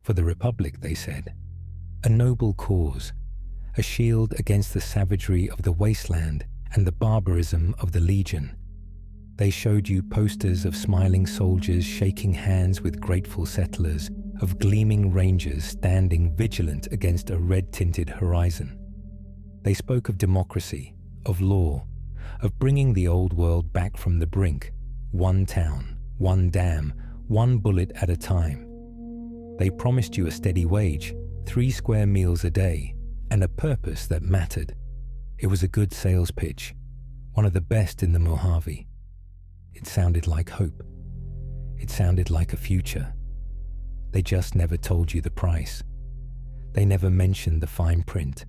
For the Republic, they said. A noble cause, a shield against the savagery of the wasteland and the barbarism of the Legion. They showed you posters of smiling soldiers shaking hands with grateful settlers, of gleaming rangers standing vigilant against a red-tinted horizon. They spoke of democracy, of law, of bringing the old world back from the brink, one town, one dam, one bullet at a time. They promised you a steady wage, 3 square meals a day, and a purpose that mattered. It was a good sales pitch, one of the best in the Mojave. It sounded like hope. It sounded like a future. They just never told you the price. They never mentioned the fine print,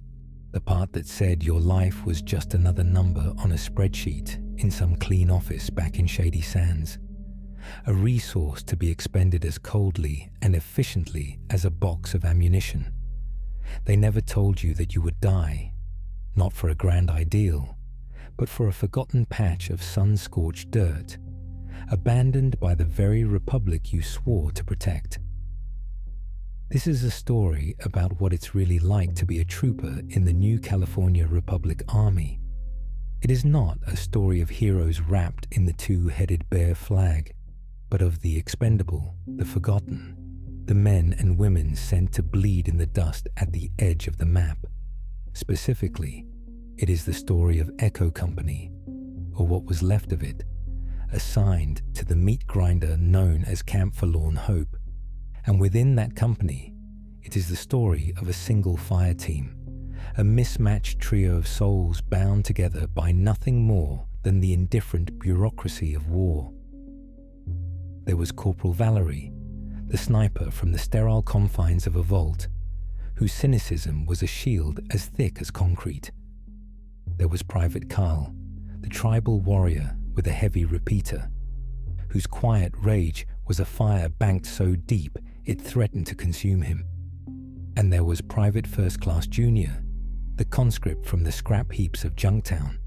the part that said your life was just another number on a spreadsheet in some clean office back in Shady Sands, a resource to be expended as coldly and efficiently as a box of ammunition. They never told you that you would die, not for a grand ideal, but for a forgotten patch of sun-scorched dirt, abandoned by the very republic you swore to protect. This is a story about what it's really like to be a trooper in the new California Republic Army. It is not a story of heroes wrapped in the 2-headed bear flag, but of the expendable, the forgotten, the men and women sent to bleed in the dust at the edge of the map. Specifically, it is the story of Echo Company, or what was left of it, assigned to the meat grinder known as Camp Forlorn Hope. And within that company, it is the story of a single fire team, a mismatched trio of souls bound together by nothing more than the indifferent bureaucracy of war. There was Corporal Valerie, the sniper from the sterile confines of a vault, whose cynicism was a shield as thick as concrete. There was Private Carl, the tribal warrior with a heavy repeater, whose quiet rage was a fire banked so deep it threatened to consume him. And there was Private First Class Junior, the conscript from the scrap heaps of Junktown,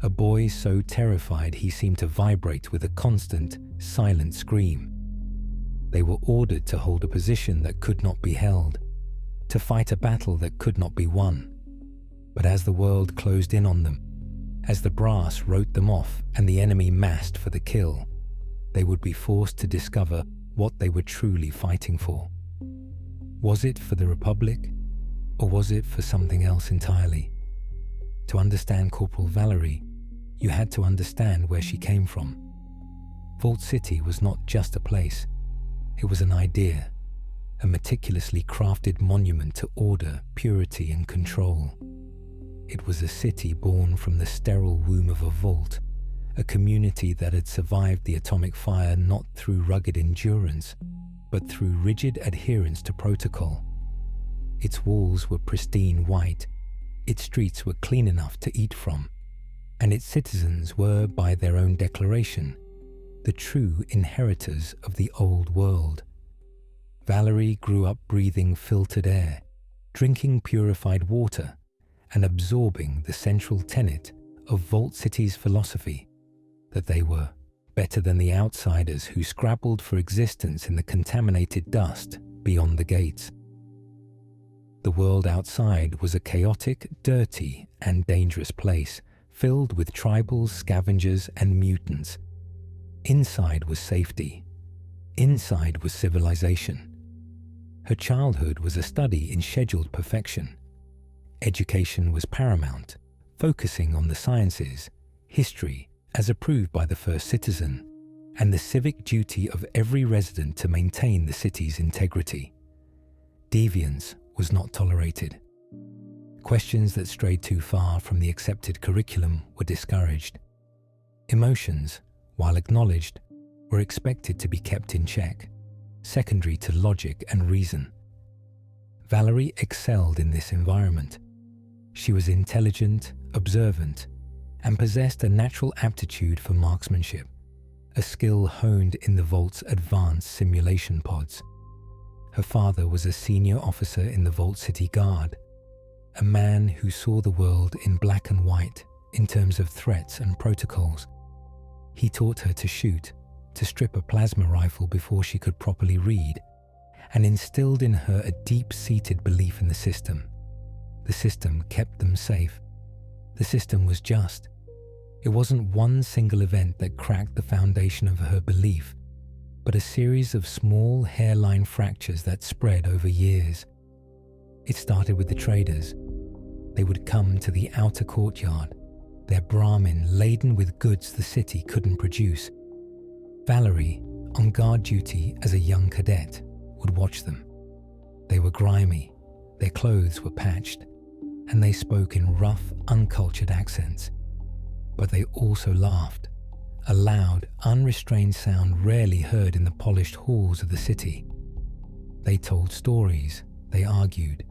a boy so terrified he seemed to vibrate with a constant, silent scream. They were ordered to hold a position that could not be held, to fight a battle that could not be won. But as the world closed in on them, as the brass wrote them off and the enemy massed for the kill, they would be forced to discover what they were truly fighting for. Was it for the Republic, or was it for something else entirely? To understand Corporal Valerie, you had to understand where she came from. Vault City was not just a place. It was an idea, a meticulously crafted monument to order, purity, and control. It was a city born from the sterile womb of a vault, a community that had survived the atomic fire not through rugged endurance, but through rigid adherence to protocol. Its walls were pristine white, its streets were clean enough to eat from, and its citizens were, by their own declaration, the true inheritors of the old world. Valerie grew up breathing filtered air, drinking purified water, and absorbing the central tenet of Vault City's philosophy, that they were better than the outsiders who scrabbled for existence in the contaminated dust beyond the gates. The world outside was a chaotic, dirty, and dangerous place, filled with tribals, scavengers, and mutants. Inside was safety. Inside was civilization. Her childhood was a study in scheduled perfection. Education was paramount, focusing on the sciences, history, as approved by the first citizen, and the civic duty of every resident to maintain the city's integrity. Deviance was not tolerated. Questions that strayed too far from the accepted curriculum were discouraged. Emotions, while acknowledged, were expected to be kept in check, secondary to logic and reason. Valerie excelled in this environment. She was intelligent, observant, and possessed a natural aptitude for marksmanship, a skill honed in the Vault's advanced simulation pods. Her father was a senior officer in the Vault City Guard, a man who saw the world in black and white in terms of threats and protocols. He taught her to shoot, to strip a plasma rifle before she could properly read, and instilled in her a deep-seated belief in the system. The system kept them safe. The system was just. It wasn't one single event that cracked the foundation of her belief, but a series of small hairline fractures that spread over years. It started with the traders. They would come to the outer courtyard, their Brahmin laden with goods the city couldn't produce. Valerie, on guard duty as a young cadet, would watch them. They were grimy, their clothes were patched, and they spoke in rough, uncultured accents. But they also laughed, a loud, unrestrained sound rarely heard in the polished halls of the city. They told stories, they argued.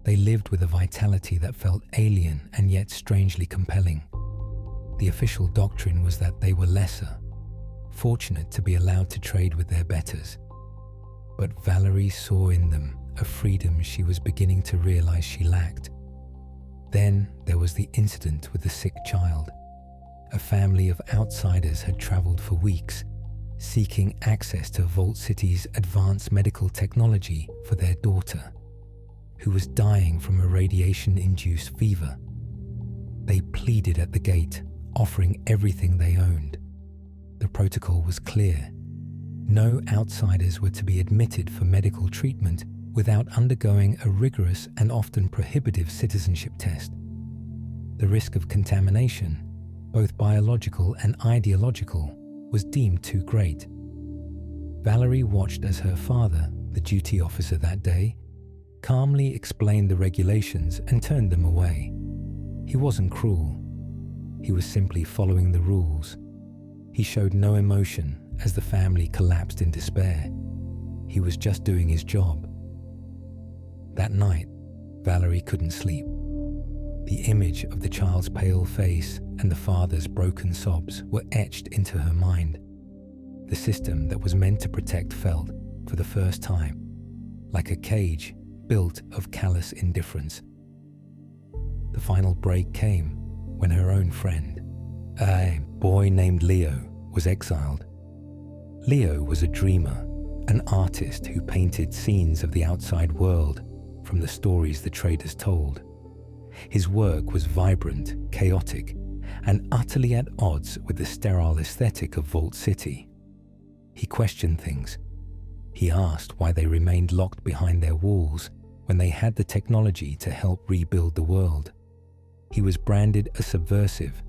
They lived with a vitality that felt alien and yet strangely compelling. The official doctrine was that they were lesser, fortunate to be allowed to trade with their betters. But Valerie saw in them a freedom she was beginning to realize she lacked. Then there was the incident with the sick child. A family of outsiders had traveled for weeks, seeking access to Vault City's advanced medical technology for their daughter, who was dying from a radiation-induced fever. They pleaded at the gate, offering everything they owned. The protocol was clear. No outsiders were to be admitted for medical treatment without undergoing a rigorous and often prohibitive citizenship test. The risk of contamination, both biological and ideological, was deemed too great. Valerie watched as her father, the duty officer that day, calmly explained the regulations and turned them away. He wasn't cruel. He was simply following the rules. He showed no emotion as the family collapsed in despair. He was just doing his job. That night, Valerie couldn't sleep. The image of the child's pale face and the father's broken sobs were etched into her mind. The system that was meant to protect felt, for the first time, like a cage built of callous indifference. The final break came when her own friend, a boy named Leo, was exiled. Leo was a dreamer, an artist who painted scenes of the outside world from the stories the traders told. His work was vibrant, chaotic, and utterly at odds with the sterile aesthetic of Vault City. He questioned things. He asked why they remained locked behind their walls when they had the technology to help rebuild the world. He was branded a subversive,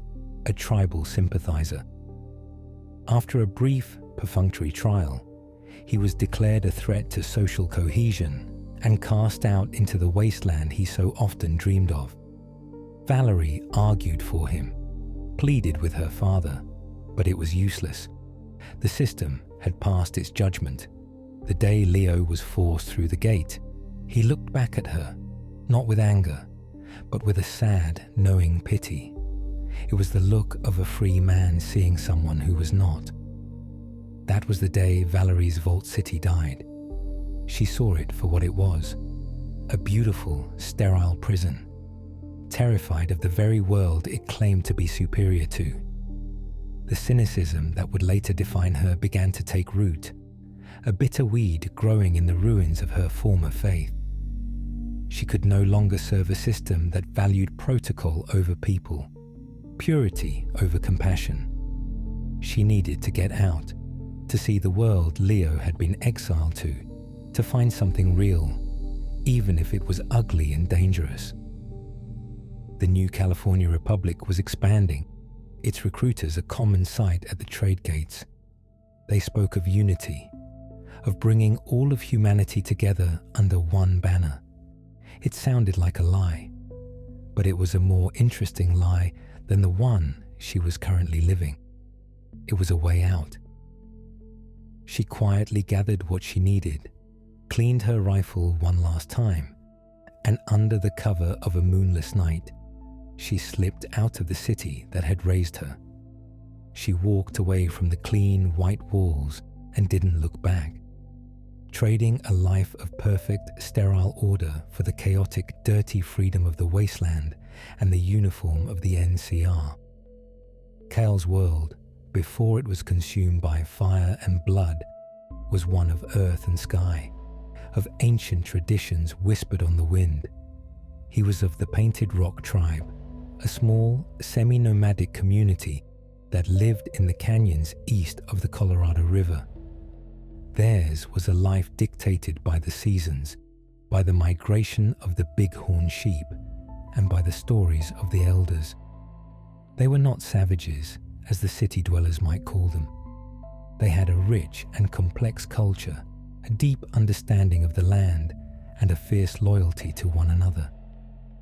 a tribal sympathizer. After a brief, perfunctory trial, he was declared a threat to social cohesion and cast out into the wasteland he so often dreamed of. Valerie argued for him, pleaded with her father, but it was useless. The system had passed its judgment. The day Leo was forced through the gate, he looked back at her, not with anger, but with a sad, knowing pity. It was the look of a free man seeing someone who was not. That was the day Valerie's Vault City died. She saw it for what it was, a beautiful, sterile prison, terrified of the very world it claimed to be superior to. The cynicism that would later define her began to take root, a bitter weed growing in the ruins of her former faith. She could no longer serve a system that valued protocol over people, purity over compassion. She needed to get out, to see the world Leo had been exiled to find something real, even if it was ugly and dangerous. The new California Republic was expanding, its recruiters a common sight at the trade gates. They spoke of unity, of bringing all of humanity together under one banner. It sounded like a lie, but it was a more interesting lie than the one she was currently living. It was a way out. She quietly gathered what she needed, cleaned her rifle one last time, and under the cover of a moonless night, she slipped out of the city that had raised her. She walked away from the clean white walls and didn't look back, trading a life of perfect, sterile order for the chaotic, dirty freedom of the wasteland and the uniform of the NCR. Cale's world, before it was consumed by fire and blood, was one of earth and sky, of ancient traditions whispered on the wind. He was of the Painted Rock tribe, a small, semi-nomadic community that lived in the canyons east of the Colorado River. Theirs was a life dictated by the seasons, by the migration of the bighorn sheep, and by the stories of the elders. They were not savages, as the city dwellers might call them. They had a rich and complex culture, a deep understanding of the land, and a fierce loyalty to one another.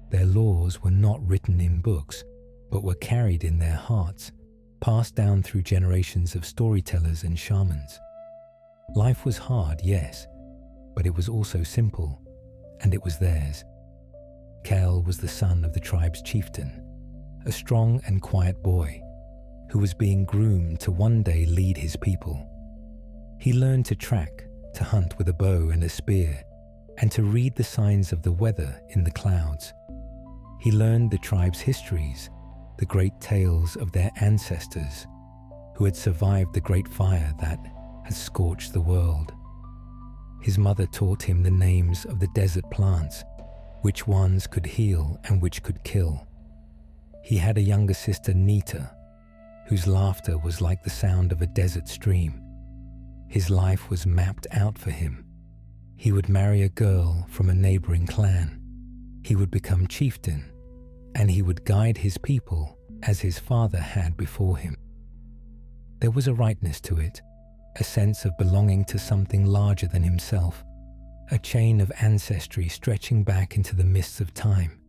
Their laws were not written in books, but were carried in their hearts, passed down through generations of storytellers and shamans. Life was hard, yes, but it was also simple, and it was theirs. Cal was the son of the tribe's chieftain, a strong and quiet boy who was being groomed to one day lead his people. He learned to track, to hunt with a bow and a spear, and to read the signs of the weather in the clouds. He learned the tribe's histories, the great tales of their ancestors who had survived the great fire that had scorched the world. His mother taught him the names of the desert plants, which ones could heal and which could kill. He had a younger sister, Nita, whose laughter was like the sound of a desert stream. His life was mapped out for him. He would marry a girl from a neighboring clan. He would become chieftain, and he would guide his people as his father had before him. There was a rightness to it, a sense of belonging to something larger than himself, a chain of ancestry stretching back into the mists of time.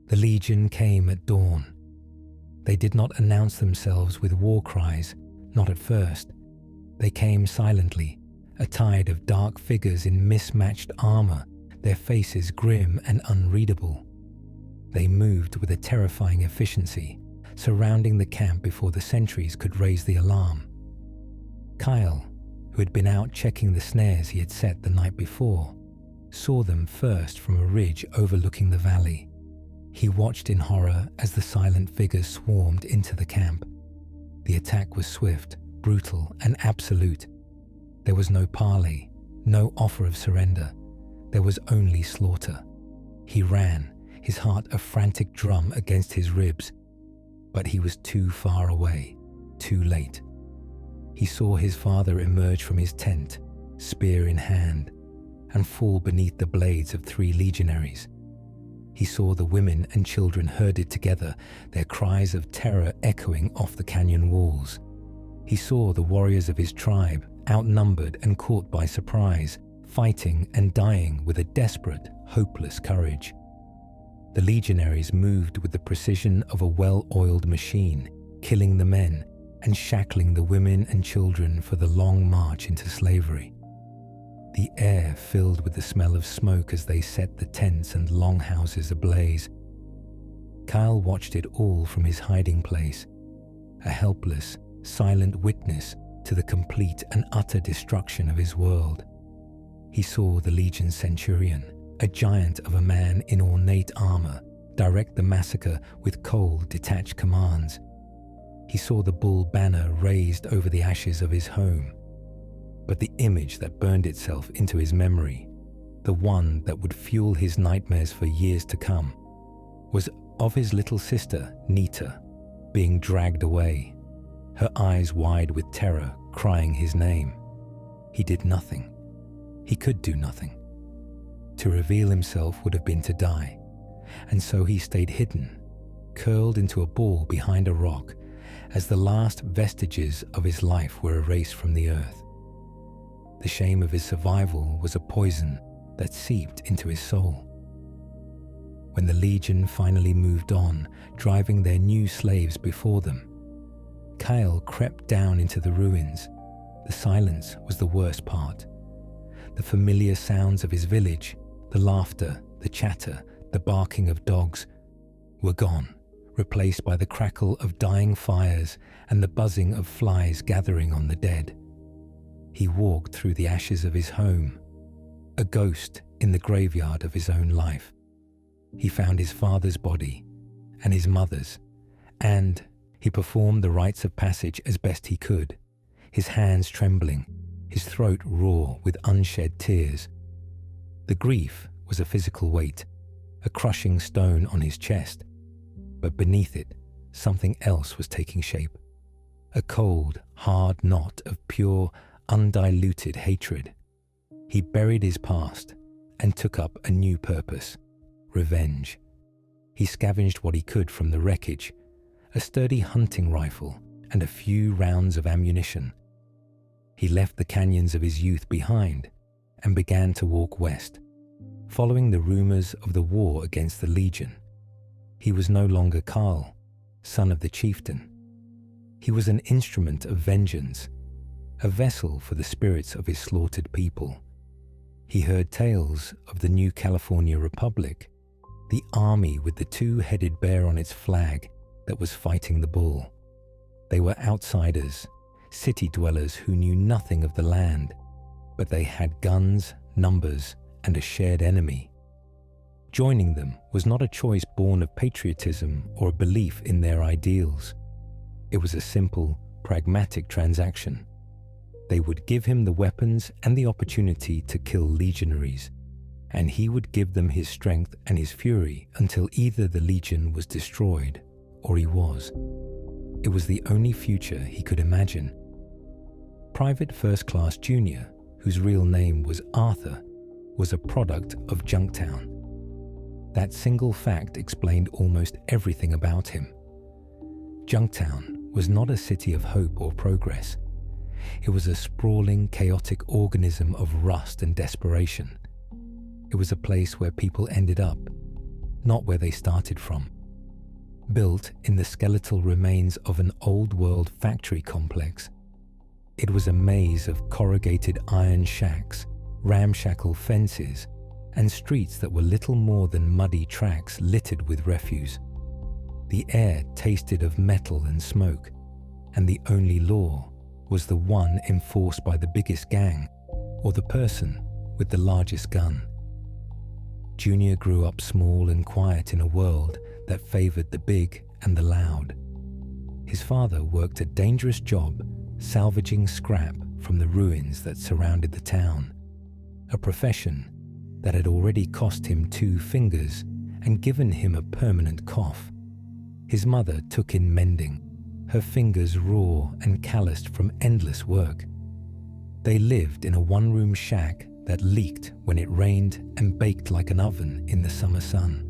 The Legion came at dawn. They did not announce themselves with war cries, not at first. They came silently, a tide of dark figures in mismatched armor, their faces grim and unreadable. They moved with a terrifying efficiency, surrounding the camp before the sentries could raise the alarm. Kyle, who had been out checking the snares he had set the night before, saw them first from a ridge overlooking the valley. He watched in horror as the silent figures swarmed into the camp. The attack was swift, brutal, and absolute. There was no parley, no offer of surrender. There was only slaughter. He ran, his heart a frantic drum against his ribs, but he was too far away, too late. He saw his father emerge from his tent, spear in hand, and fall beneath the blades of 3 legionaries. He saw the women and children herded together, their cries of terror echoing off the canyon walls. He saw the warriors of his tribe, outnumbered and caught by surprise, fighting and dying with a desperate, hopeless courage. The legionaries moved with the precision of a well-oiled machine, killing the men and shackling the women and children for the long march into slavery. The air filled with the smell of smoke as they set the tents and longhouses ablaze. Kyle watched it all from his hiding place, a helpless, silent witness to the complete and utter destruction of his world. He saw the Legion centurion, a giant of a man in ornate armor, direct the massacre with cold, detached commands. He saw the bull banner raised over the ashes of his home. But the image that burned itself into his memory, the one that would fuel his nightmares for years to come, was of his little sister, Nita, being dragged away, her eyes wide with terror, crying his name. He did nothing. He could do nothing. To reveal himself would have been to die, and so he stayed hidden, curled into a ball behind a rock, as the last vestiges of his life were erased from the earth. The shame of his survival was a poison that seeped into his soul. When the Legion finally moved on, driving their new slaves before them, Kyle crept down into the ruins. The silence was the worst part. The familiar sounds of his village, the laughter, the chatter, the barking of dogs, were gone, replaced by the crackle of dying fires and the buzzing of flies gathering on the dead. He walked through the ashes of his home, a ghost in the graveyard of his own life. He found his father's body and his mother's, and he performed the rites of passage as best he could, his hands trembling, his throat raw with unshed tears. The grief was a physical weight, a crushing stone on his chest, but beneath it, something else was taking shape. A cold, hard knot of pure, undiluted hatred. He buried his past and took up a new purpose: revenge. He scavenged what he could from the wreckage, a sturdy hunting rifle and a few rounds of ammunition. He left the canyons of his youth behind and began to walk west, following the rumors of the war against the Legion. He was no longer Carl, son of the chieftain. He was an instrument of vengeance, a vessel for the spirits of his slaughtered people. He heard tales of the new California Republic, the army with the two-headed bear on its flag that was fighting the bull. They were outsiders, city dwellers who knew nothing of the land, but they had guns, numbers, and a shared enemy. Joining them was not a choice born of patriotism or a belief in their ideals. It was a simple, pragmatic transaction. They would give him the weapons and the opportunity to kill legionaries, and he would give them his strength and his fury until either the Legion was destroyed or he was. It was the only future he could imagine. Private First Class Junior, whose real name was Arthur, was a product of Junktown. That single fact explained almost everything about him. Junktown was not a city of hope or progress. It was a sprawling, chaotic organism of rust and desperation. It was a place where people ended up, not where they started from. Built in the skeletal remains of an old-world factory complex, it was a maze of corrugated iron shacks, ramshackle fences, and streets that were little more than muddy tracks littered with refuse. The air tasted of metal and smoke, and the only law was the one enforced by the biggest gang or the person with the largest gun. Junior grew up small and quiet in a world that favored the big and the loud. His father worked a dangerous job salvaging scrap from the ruins that surrounded the town, a profession that had already cost him 2 fingers and given him a permanent cough. His mother took in mending, her fingers raw and calloused from endless work. They lived in a one-room shack that leaked when it rained and baked like an oven in the summer sun.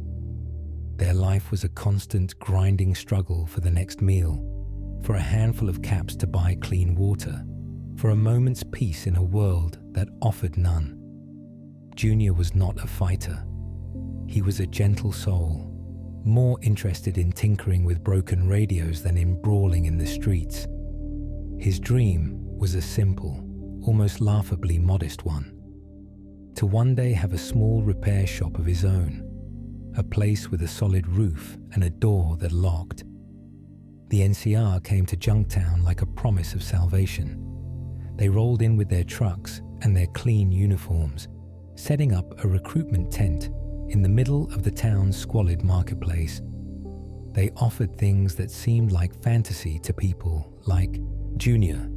Their life was a constant grinding struggle for the next meal, for a handful of caps to buy clean water, for a moment's peace in a world that offered none. Junior was not a fighter. He was a gentle soul, more interested in tinkering with broken radios than in brawling in the streets. His dream was a simple, almost laughably modest one: to one day have a small repair shop of his own, a place with a solid roof and a door that locked. The NCR came to Junktown like a promise of salvation. They rolled in with their trucks and their clean uniforms, setting up a recruitment tent in the middle of the town's squalid marketplace. They offered things that seemed like fantasy to people, like junior,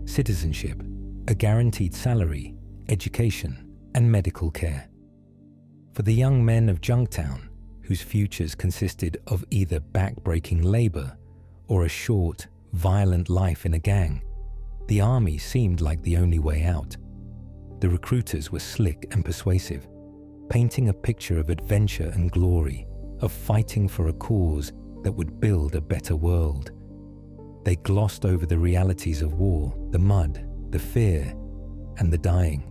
citizenship, a guaranteed salary, education, and medical care. For the young men of Junktown, whose futures consisted of either back-breaking labor or a short, violent life in a gang, the army seemed like the only way out. The recruiters were slick and persuasive, painting a picture of adventure and glory, of fighting for a cause that would build a better world. They glossed over the realities of war, the mud, the fear, and the dying.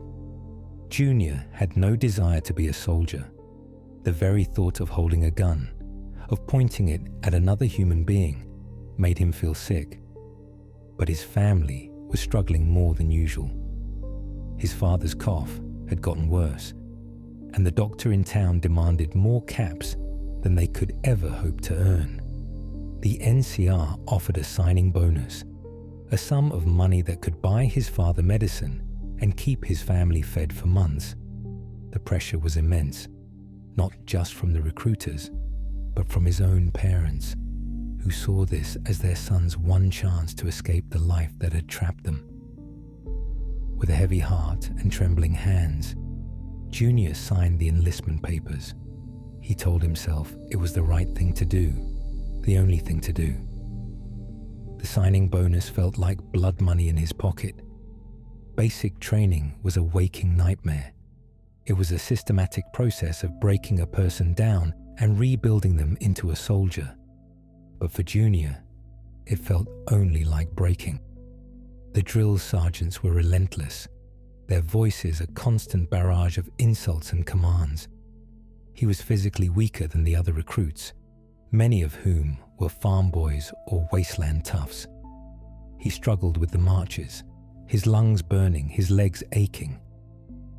Junior had no desire to be a soldier. The very thought of holding a gun, of pointing it at another human being, made him feel sick. But his family was struggling more than usual. His father's cough had gotten worse, and the doctor in town demanded more caps than they could ever hope to earn. The NCR offered a signing bonus, a sum of money that could buy his father medicine and keep his family fed for months. The pressure was immense, not just from the recruiters, but from his own parents, who saw this as their son's one chance to escape the life that had trapped them. With a heavy heart and trembling hands, Junior signed the enlistment papers. He told himself it was the right thing to do, the only thing to do. The signing bonus felt like blood money in his pocket. Basic training was a waking nightmare. It was a systematic process of breaking a person down and rebuilding them into a soldier. But for Junior, it felt only like breaking. The drill sergeants were relentless, their voices a constant barrage of insults and commands. He was physically weaker than the other recruits, many of whom were farm boys or wasteland toughs. He struggled with the marches, his lungs burning, his legs aching.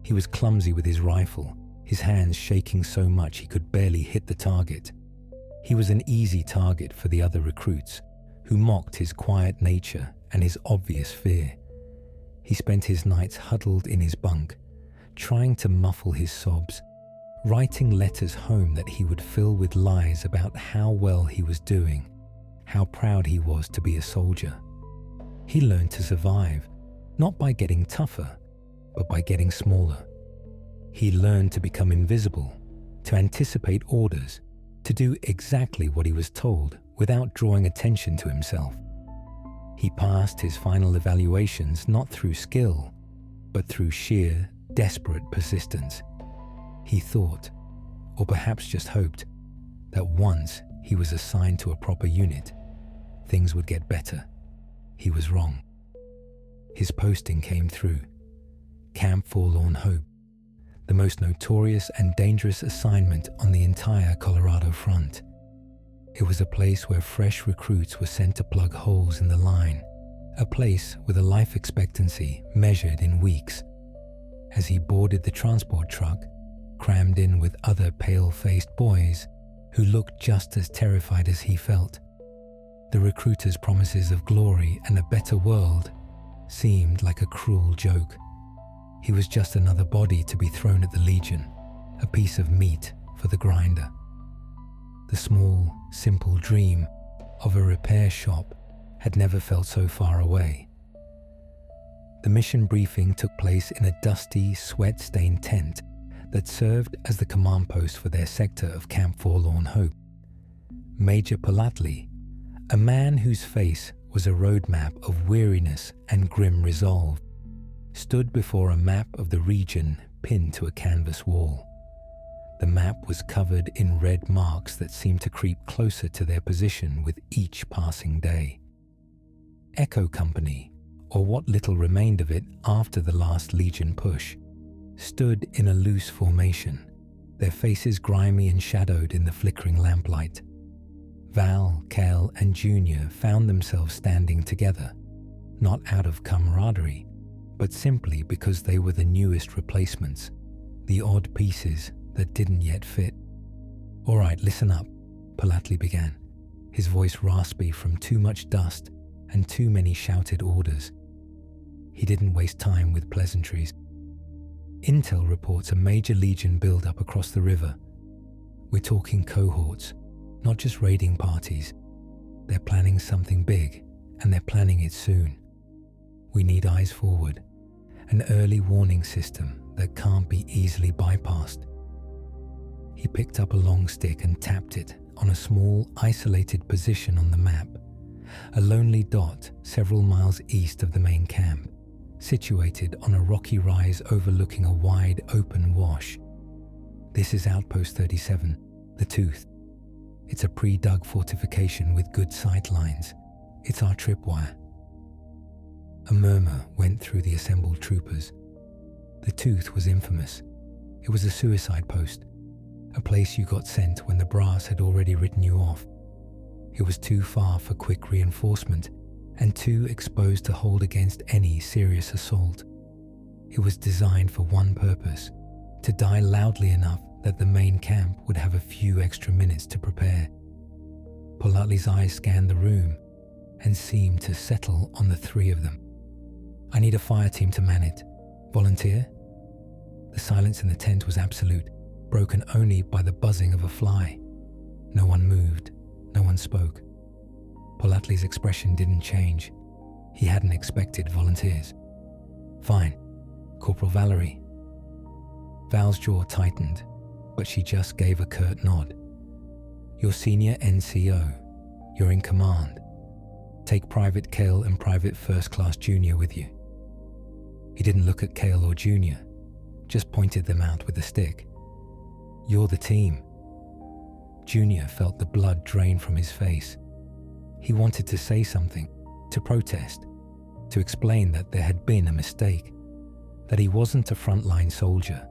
He was clumsy with his rifle, his hands shaking so much he could barely hit the target. He was an easy target for the other recruits, who mocked his quiet nature and his obvious fear. He spent his nights huddled in his bunk, trying to muffle his sobs, writing letters home that he would fill with lies about how well he was doing, how proud he was to be a soldier. He learned to survive, not by getting tougher, but by getting smaller. He learned to become invisible, to anticipate orders, to do exactly what he was told without drawing attention to himself. He passed his final evaluations not through skill, but through sheer, desperate persistence. He thought, or perhaps just hoped, that once he was assigned to a proper unit, things would get better. He was wrong. His posting came through. Camp Forlorn Hope, the most notorious and dangerous assignment on the entire Colorado front. It was a place where fresh recruits were sent to plug holes in the line, a place with a life expectancy measured in weeks. As he boarded the transport truck, crammed in with other pale-faced boys who looked just as terrified as he felt, the recruiter's promises of glory and a better world seemed like a cruel joke. He was just another body to be thrown at the Legion, a piece of meat for the grinder. The small, simple dream of a repair shop had never felt so far away. The mission briefing took place in a dusty, sweat-stained tent that served as the command post for their sector of Camp Forlorn Hope. Major Palatli, a man whose face was a roadmap of weariness and grim resolve, stood before a map of the region pinned to a canvas wall. The map was covered in red marks that seemed to creep closer to their position with each passing day. Echo Company, or what little remained of it after the last Legion push, stood in a loose formation, their faces grimy and shadowed in the flickering lamplight. Val, Kel, and Junior found themselves standing together, not out of camaraderie, but simply because they were the newest replacements, the odd pieces that didn't yet fit. "All right, listen up," Palatli began, his voice raspy from too much dust and too many shouted orders. He didn't waste time with pleasantries. "Intel reports a major Legion build-up across the river. We're talking cohorts, not just raiding parties. They're planning something big, and they're planning it soon. We need eyes forward, an early warning system that can't be easily bypassed." He picked up a long stick and tapped it on a small, isolated position on the map, a lonely dot several miles east of the main camp, situated on a rocky rise overlooking a wide, open wash. "This is Outpost 37, the Tooth. It's a pre-dug fortification with good sight lines. It's our tripwire." A murmur went through the assembled troopers. The Tooth was infamous. It was a suicide post, a place you got sent when the brass had already written you off. It was too far for quick reinforcement and too exposed to hold against any serious assault. It was designed for one purpose: to die loudly enough that the main camp would have a few extra minutes to prepare. Palatli's eyes scanned the room and seemed to settle on the three of them. "I need a fire team to man it. Volunteer?" The silence in the tent was absolute, broken only by the buzzing of a fly. No one moved, no one spoke. Palatli's expression didn't change. He hadn't expected volunteers. "Fine. Corporal Valerie." Val's jaw tightened, but she just gave a curt nod. "You're senior NCO. You're in command. Take Private Cale and Private First Class Junior with you." He didn't look at Cale or Junior, just pointed them out with a stick. "You're the team." Junior felt the blood drain from his face. He wanted to say something, to protest, to explain that there had been a mistake, that he wasn't a frontline soldier,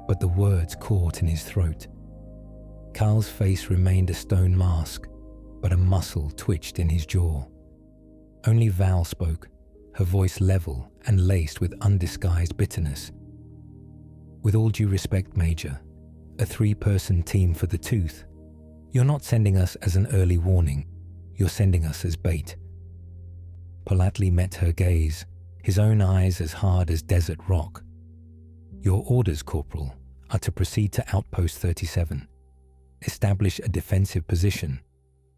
but the words caught in his throat. Carl's face remained a stone mask, but a muscle twitched in his jaw. Only Val spoke, her voice level and laced with undisguised bitterness. "With all due respect, Major, a 3-person team for the tooth. You're not sending us as an early warning, you're sending us as bait." Polatli met her gaze, his own eyes as hard as desert rock. "Your orders, Corporal, are to proceed to Outpost 37, establish a defensive position,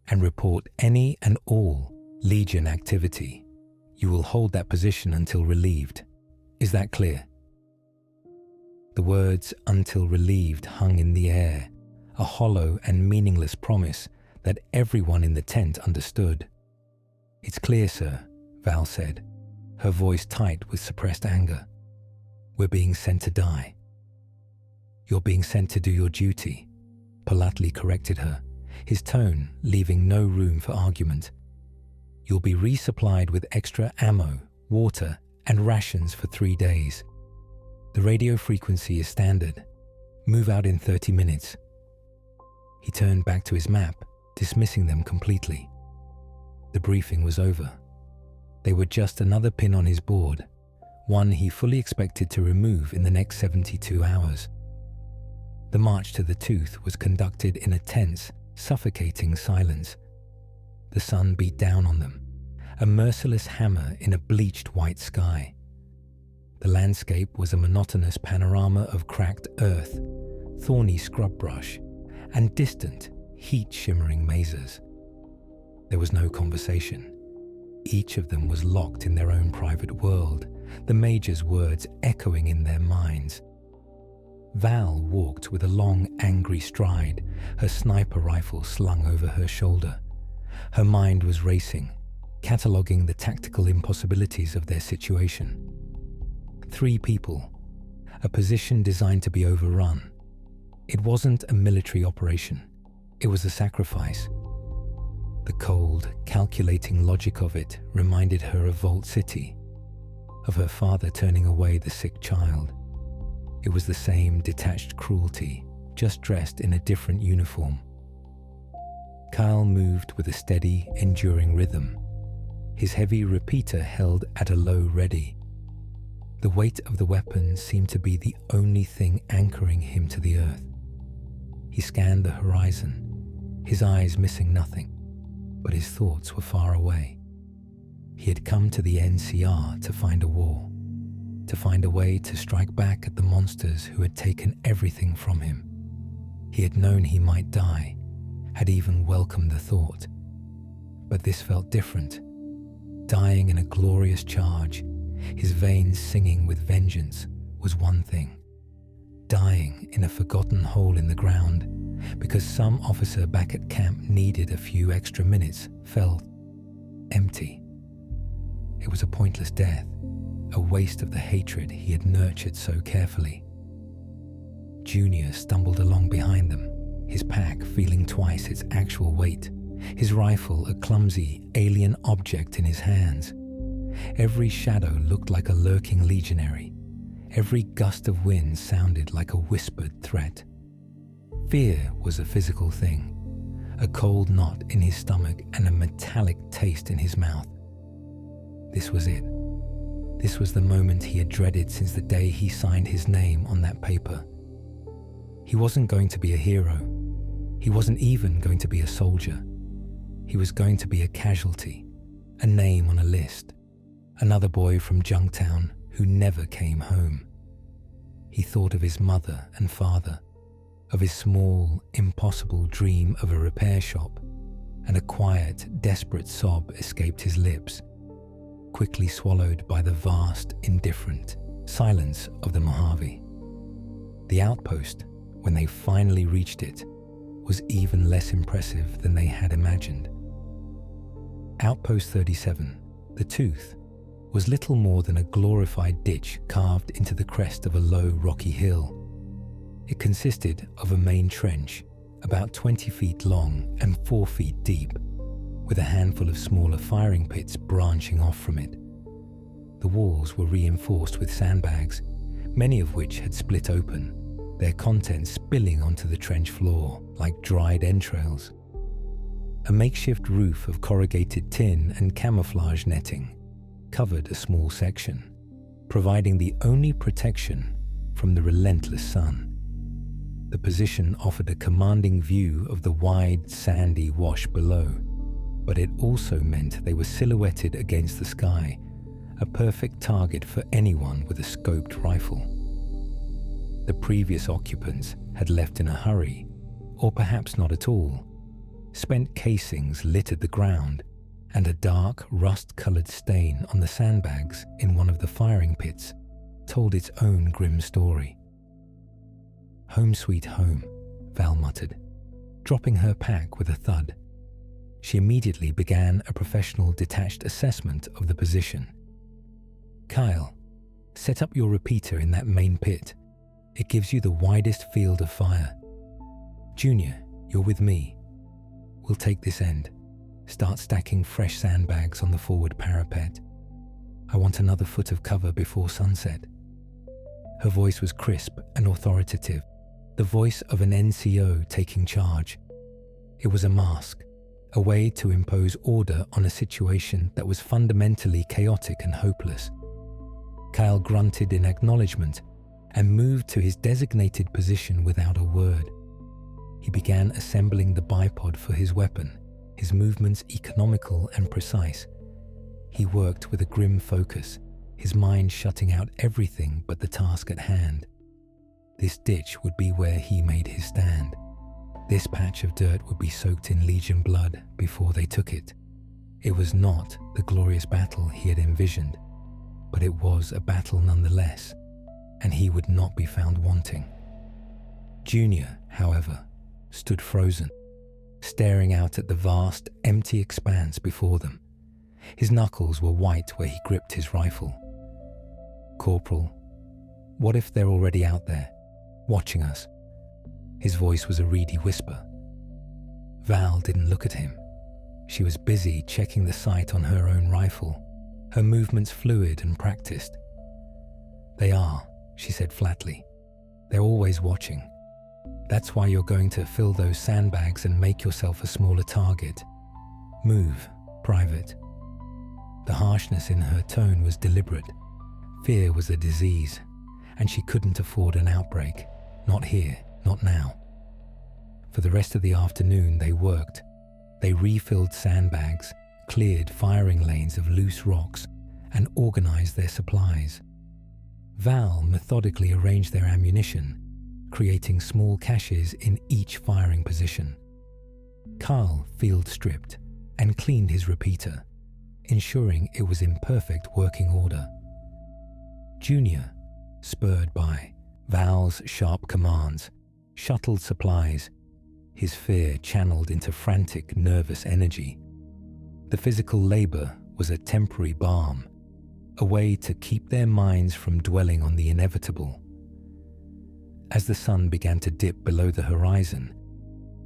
and report any and all Legion activity. You will hold that position until relieved. Is that clear?" The words "until relieved" hung in the air, a hollow and meaningless promise that everyone in the tent understood. "It's clear, sir," Val said, her voice tight with suppressed anger. "We're being sent to die." "You're being sent to do your duty," Polatli corrected her, his tone leaving no room for argument. "You'll be resupplied with extra ammo, water, and rations for 3 days. The radio frequency is standard. Move out in 30 minutes. He turned back to his map, dismissing them completely. The briefing was over. They were just another pin on his board, one he fully expected to remove in the next 72 hours. The march to the tooth was conducted in a tense, suffocating silence. The sun beat down on them, a merciless hammer in a bleached white sky. The landscape was a monotonous panorama of cracked earth, thorny scrub brush, and distant, heat-shimmering mazes. There was no conversation. Each of them was locked in their own private world, the Major's words echoing in their minds. Val walked with a long, angry stride, her sniper rifle slung over her shoulder. Her mind was racing, cataloguing the tactical impossibilities of their situation. 3 people, a position designed to be overrun. It wasn't a military operation. It was a sacrifice. The cold, calculating logic of it reminded her of Vault City, of her father turning away the sick child. It was the same detached cruelty, just dressed in a different uniform. Kyle moved with a steady, enduring rhythm, his heavy repeater held at a low ready. The weight of the weapon seemed to be the only thing anchoring him to the earth. He scanned the horizon, his eyes missing nothing, but his thoughts were far away. He had come to the NCR to find a war, to find a way to strike back at the monsters who had taken everything from him. He had known he might die, had even welcomed the thought. But this felt different. Dying in a glorious charge, his veins singing with vengeance, was one thing. Dying in a forgotten hole in the ground because some officer back at camp needed a few extra minutes felt empty. It was a pointless death, a waste of the hatred he had nurtured so carefully. Junior stumbled along behind them, his pack feeling twice its actual weight, his rifle a clumsy, alien object in his hands. Every shadow looked like a lurking legionary. Every gust of wind sounded like a whispered threat. Fear was a physical thing, a cold knot in his stomach and a metallic taste in his mouth. This was it. This was the moment he had dreaded since the day he signed his name on that paper. He wasn't going to be a hero. He wasn't even going to be a soldier. He was going to be a casualty, a name on a list, another boy from Junktown who never came home. He thought of his mother and father, of his small, impossible dream of a repair shop, and a quiet, desperate sob escaped his lips, quickly swallowed by the vast, indifferent silence of the Mojave. The outpost, when they finally reached it, was even less impressive than they had imagined. Outpost 37, the Tooth, was little more than a glorified ditch carved into the crest of a low rocky hill. It consisted of a main trench, about 20 feet long and 4 feet deep, with a handful of smaller firing pits branching off from it. The walls were reinforced with sandbags, many of which had split open, their contents spilling onto the trench floor like dried entrails. A makeshift roof of corrugated tin and camouflage netting covered a small section, providing the only protection from the relentless sun. The position offered a commanding view of the wide, sandy wash below, but it also meant they were silhouetted against the sky, a perfect target for anyone with a scoped rifle. The previous occupants had left in a hurry, or perhaps not at all. Spent casings littered the ground, and a dark, rust-colored stain on the sandbags in one of the firing pits told its own grim story. "Home sweet home," Val muttered, dropping her pack with a thud. She immediately began a professional detached assessment of the position. "Kyle, set up your repeater in that main pit. It gives you the widest field of fire. Junior, you're with me. We'll take this end. Start stacking fresh sandbags on the forward parapet. I want another foot of cover before sunset." Her voice was crisp and authoritative, the voice of an NCO taking charge. It was a mask, a way to impose order on a situation that was fundamentally chaotic and hopeless. Kyle grunted in acknowledgement and moved to his designated position without a word. He began assembling the bipod for his weapon, his movements economical and precise. He worked with a grim focus, his mind shutting out everything but the task at hand. This ditch would be where he made his stand. This patch of dirt would be soaked in Legion blood before they took it. It was not the glorious battle he had envisioned, but it was a battle nonetheless, and he would not be found wanting. Junior, however, stood frozen, staring out at the vast, empty expanse before them. His knuckles were white where he gripped his rifle. "Corporal, what if they're already out there, watching us?" His voice was a reedy whisper. Val didn't look at him. She was busy checking the sight on her own rifle, her movements fluid and practiced. "They are," she said flatly. "They're always watching. That's why you're going to fill those sandbags and make yourself a smaller target. Move, Private." The harshness in her tone was deliberate. Fear was a disease, and she couldn't afford an outbreak. Not here, not now. For the rest of the afternoon they worked. They refilled sandbags, cleared firing lanes of loose rocks, and organized their supplies. Val methodically arranged their ammunition, creating small caches in each firing position. Carl field stripped and cleaned his repeater, ensuring it was in perfect working order. Junior, spurred by Val's sharp commands, shuttled supplies, his fear channeled into frantic, nervous energy. The physical labor was a temporary balm, a way to keep their minds from dwelling on the inevitable. As the sun began to dip below the horizon,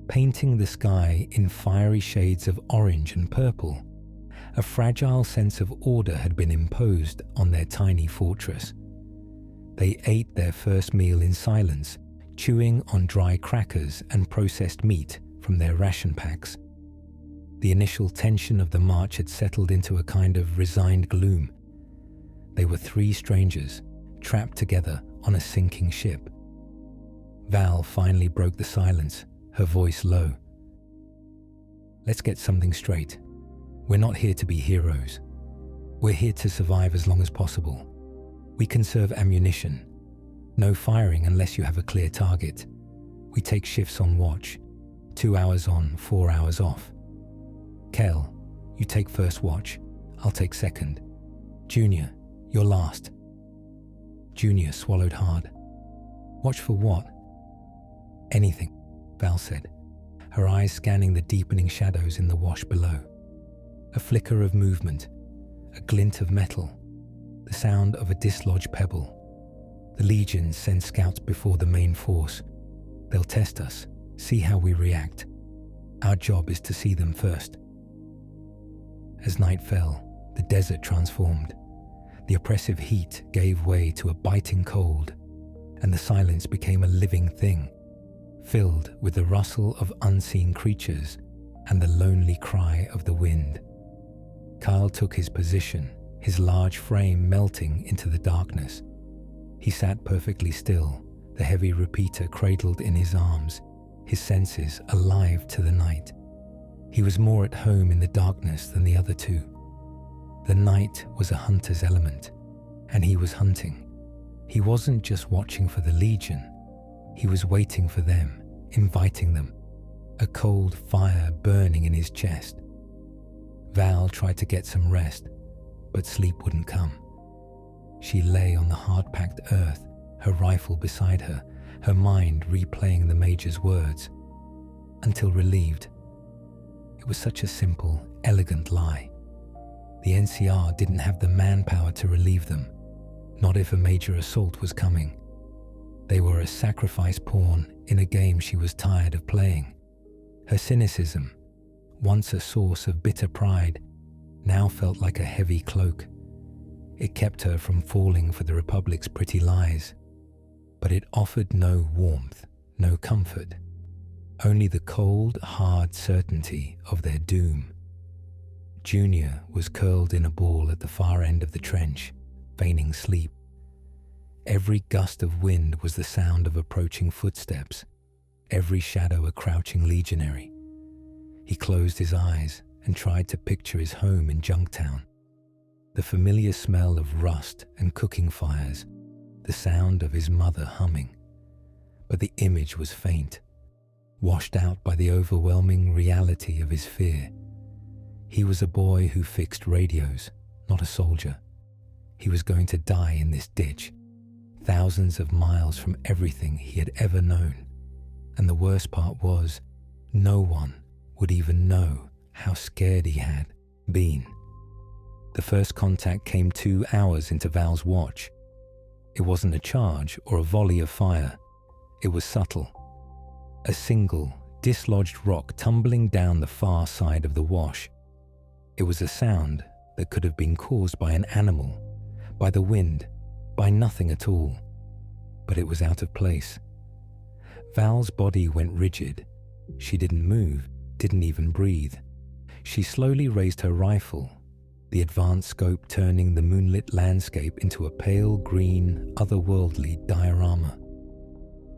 painting the sky in fiery shades of orange and purple, a fragile sense of order had been imposed on their tiny fortress. They ate their first meal in silence, chewing on dry crackers and processed meat from their ration packs. The initial tension of the march had settled into a kind of resigned gloom. They were three strangers, trapped together on a sinking ship. Val finally broke the silence, her voice low. "Let's get something straight. We're not here to be heroes. We're here to survive as long as possible. We conserve ammunition. No firing unless you have a clear target. We take shifts on watch, 2 hours on, 4 hours off. Kel, you take first watch. I'll take second. Junior, you're last." Junior swallowed hard. Watch for what? Anything, Val said, her eyes scanning the deepening shadows in the wash below. A flicker of movement, a glint of metal, the sound of a dislodged pebble. The legions send scouts before the main force. They'll test us, see how we react. Our job is to see them first. As night fell, the desert transformed. The oppressive heat gave way to a biting cold, and the silence became a living thing, filled with the rustle of unseen creatures and the lonely cry of the wind. Kyle took his position, his large frame melting into the darkness. He sat perfectly still, the heavy repeater cradled in his arms, his senses alive to the night. He was more at home in the darkness than the other two. The night was a hunter's element, and he was hunting. He wasn't just watching for the Legion, he was waiting for them, inviting them, a cold fire burning in his chest. Val tried to get some rest, but sleep wouldn't come. She lay on the hard-packed earth, her rifle beside her, her mind replaying the Major's words, until relieved. It was such a simple, elegant lie. The NCR didn't have the manpower to relieve them, not if a major assault was coming. They were a sacrifice pawn in a game she was tired of playing. Her cynicism, once a source of bitter pride, now felt like a heavy cloak. It kept her from falling for the Republic's pretty lies, but it offered no warmth, no comfort, only the cold, hard certainty of their doom. Junior was curled in a ball at the far end of the trench, feigning sleep. Every gust of wind was the sound of approaching footsteps, every shadow a crouching legionary. He closed his eyes and tried to picture his home in Junktown. The familiar smell of rust and cooking fires, the sound of his mother humming. But the image was faint, washed out by the overwhelming reality of his fear. He was a boy who fixed radios, not a soldier. He was going to die in this ditch, thousands of miles from everything he had ever known. And the worst part was, no one would even know how scared he had been. The first contact came 2 hours into Val's watch. It wasn't a charge or a volley of fire. It was subtle. A single, dislodged rock tumbling down the far side of the wash. It was a sound that could have been caused by an animal, by the wind, by nothing at all. But it was out of place. Val's body went rigid. She didn't move, didn't even breathe. She slowly raised her rifle, the advanced scope turning the moonlit landscape into a pale green, otherworldly diorama.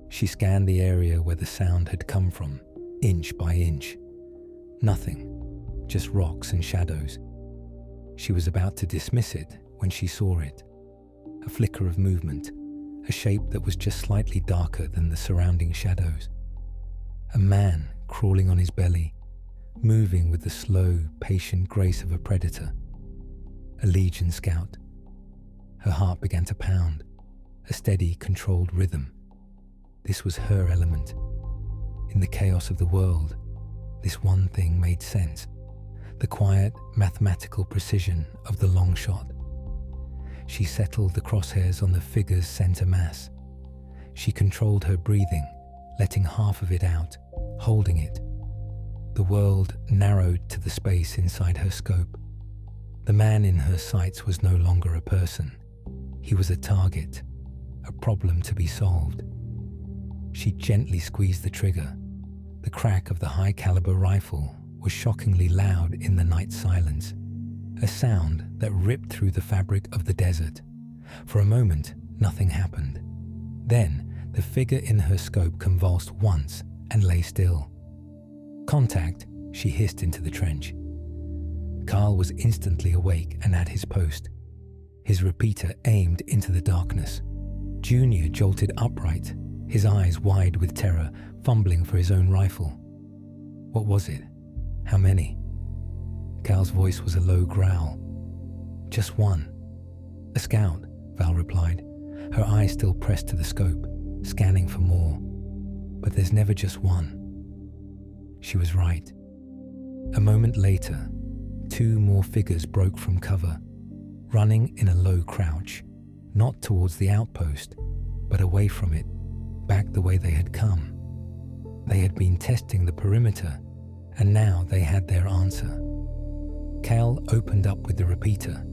She scanned the area where the sound had come from, inch by inch. Nothing, just rocks and shadows. She was about to dismiss it when she saw it. A flicker of movement, a shape that was just slightly darker than the surrounding shadows. A man crawling on his belly, moving with the slow, patient grace of a predator. A Legion scout. Her heart began to pound, a steady, controlled rhythm. This was her element. In the chaos of the world, this one thing made sense. The quiet, mathematical precision of the long shot. She settled the crosshairs on the figure's center mass. She controlled her breathing, letting half of it out, holding it. The world narrowed to the space inside her scope. The man in her sights was no longer a person. He was a target, a problem to be solved. She gently squeezed the trigger. The crack of the high-caliber rifle was shockingly loud in the night silence, a sound that ripped through the fabric of the desert. For a moment, nothing happened. Then, the figure in her scope convulsed once and lay still. "Contact," she hissed into the trench. Carl was instantly awake and at his post. His repeater aimed into the darkness. Junior jolted upright, his eyes wide with terror, fumbling for his own rifle. What was it? How many? Cal's voice was a low growl. "Just one." "A scout," Val replied, her eyes still pressed to the scope. scanning for more. But there's never just one. She was right. A moment later, 2 more figures broke from cover, running in a low crouch, not towards the outpost, but away from it, back the way they had come. They had been testing the perimeter, and now they had their answer. Cal opened up with the repeater,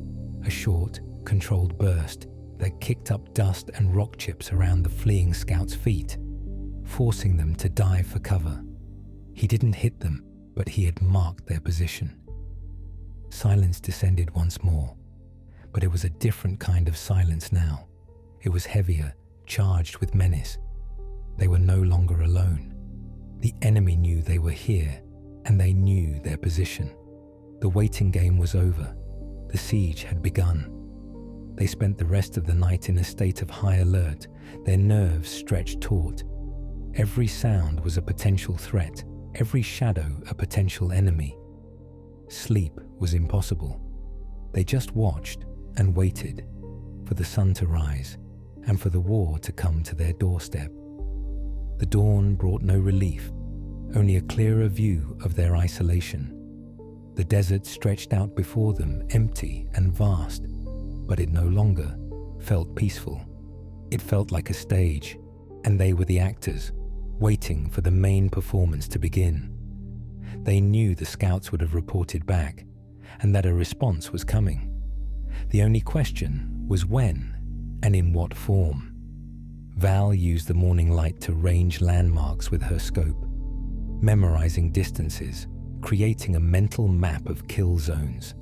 a short, controlled burst that kicked up dust and rock chips around the fleeing scouts' feet, forcing them to dive for cover. He didn't hit them, but he had marked their position. Silence descended once more, but it was a different kind of silence now. It was heavier, charged with menace. They were no longer alone. The enemy knew they were here, and they knew their position. The waiting game was over. The siege had begun. They spent the rest of the night in a state of high alert, their nerves stretched taut. Every sound was a potential threat, every shadow a potential enemy. Sleep was impossible. They just watched and waited for the sun to rise and for the war to come to their doorstep. The dawn brought no relief, only a clearer view of their isolation. The desert stretched out before them, empty and vast, but it no longer felt peaceful. It felt like a stage, and they were the actors, waiting for the main performance to begin. They knew the scouts would have reported back, and that a response was coming. The only question was when and in what form. Val used the morning light to range landmarks with her scope, memorizing distances, creating a mental map of kill zones.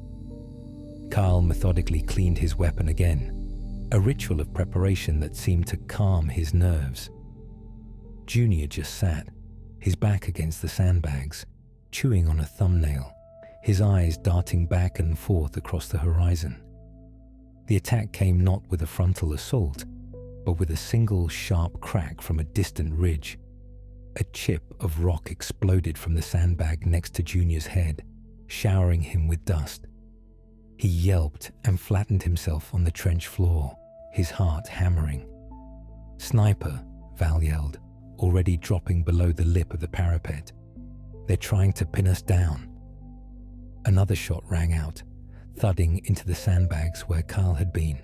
Kyle methodically cleaned his weapon again, a ritual of preparation that seemed to calm his nerves. Junior just sat, his back against the sandbags, chewing on a thumbnail, his eyes darting back and forth across the horizon. The attack came not with a frontal assault, but with a single sharp crack from a distant ridge. A chip of rock exploded from the sandbag next to Junior's head, showering him with dust. He yelped and flattened himself on the trench floor, his heart hammering. "Sniper," Val yelled, already dropping below the lip of the parapet. "They're trying to pin us down." Another shot rang out, thudding into the sandbags where Carl had been.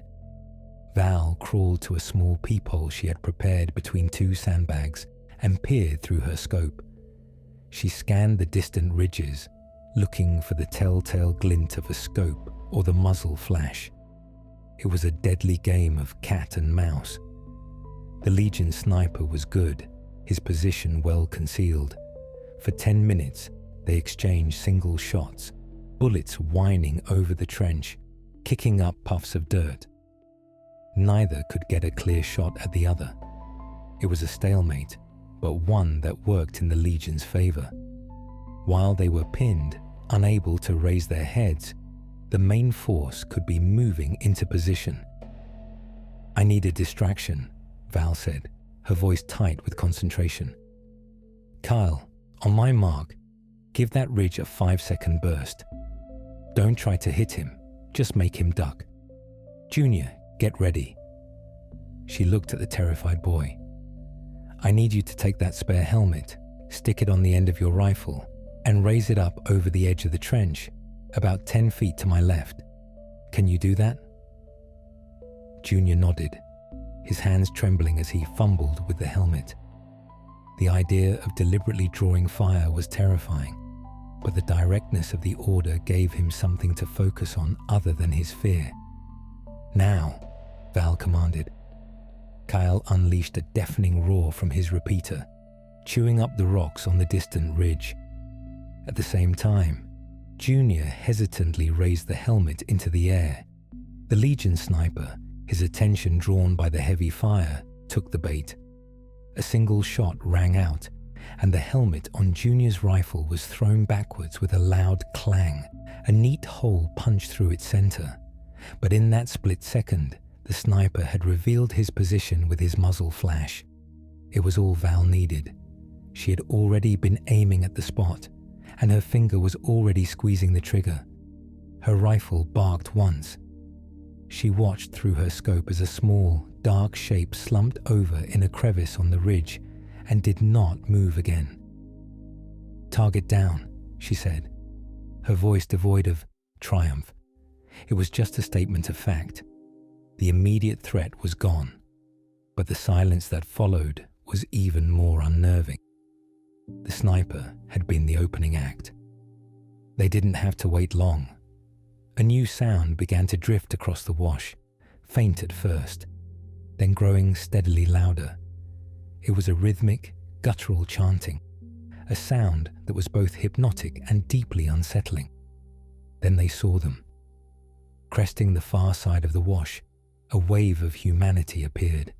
Val crawled to a small peephole she had prepared between 2 sandbags and peered through her scope. She scanned the distant ridges, looking for the telltale glint of a scope or the muzzle flash. It was a deadly game of cat and mouse. The Legion sniper was good, his position well concealed. For 10 minutes, they exchanged single shots, bullets whining over the trench, kicking up puffs of dirt. Neither could get a clear shot at the other. It was a stalemate, but one that worked in the Legion's favor. While they were pinned, unable to raise their heads, the main force could be moving into position. "I need a distraction," Val said, her voice tight with concentration. "Kyle, on my mark, give that ridge a 5-second burst. Don't try to hit him, just make him duck. Junior, get ready." She looked at the terrified boy. "I need you to take that spare helmet, stick it on the end of your rifle, and raise it up over the edge of the trench, about 10 feet to my left. Can you do that?" Junior nodded, his hands trembling as he fumbled with the helmet. The idea of deliberately drawing fire was terrifying, but the directness of the order gave him something to focus on other than his fear. "Now," Val commanded. Kyle unleashed a deafening roar from his repeater, chewing up the rocks on the distant ridge. At the same time, Junior hesitantly raised the helmet into the air. The Legion sniper, his attention drawn by the heavy fire, took the bait. A single shot rang out, and the helmet on Junior's rifle was thrown backwards with a loud clang, a neat hole punched through its center. But in that split second, the sniper had revealed his position with his muzzle flash. It was all Val needed. She had already been aiming at the spot, and her finger was already squeezing the trigger. Her rifle barked once. She watched through her scope as a small, dark shape slumped over in a crevice on the ridge and did not move again. "Target down," she said, her voice devoid of triumph. It was just a statement of fact. The immediate threat was gone, but the silence that followed was even more unnerving. The sniper had been the opening act. They didn't have to wait long. A new sound began to drift across the wash, faint at first, then growing steadily louder. It was a rhythmic, guttural chanting, a sound that was both hypnotic and deeply unsettling. Then they saw them. Cresting the far side of the wash, a wave of humanity appeared.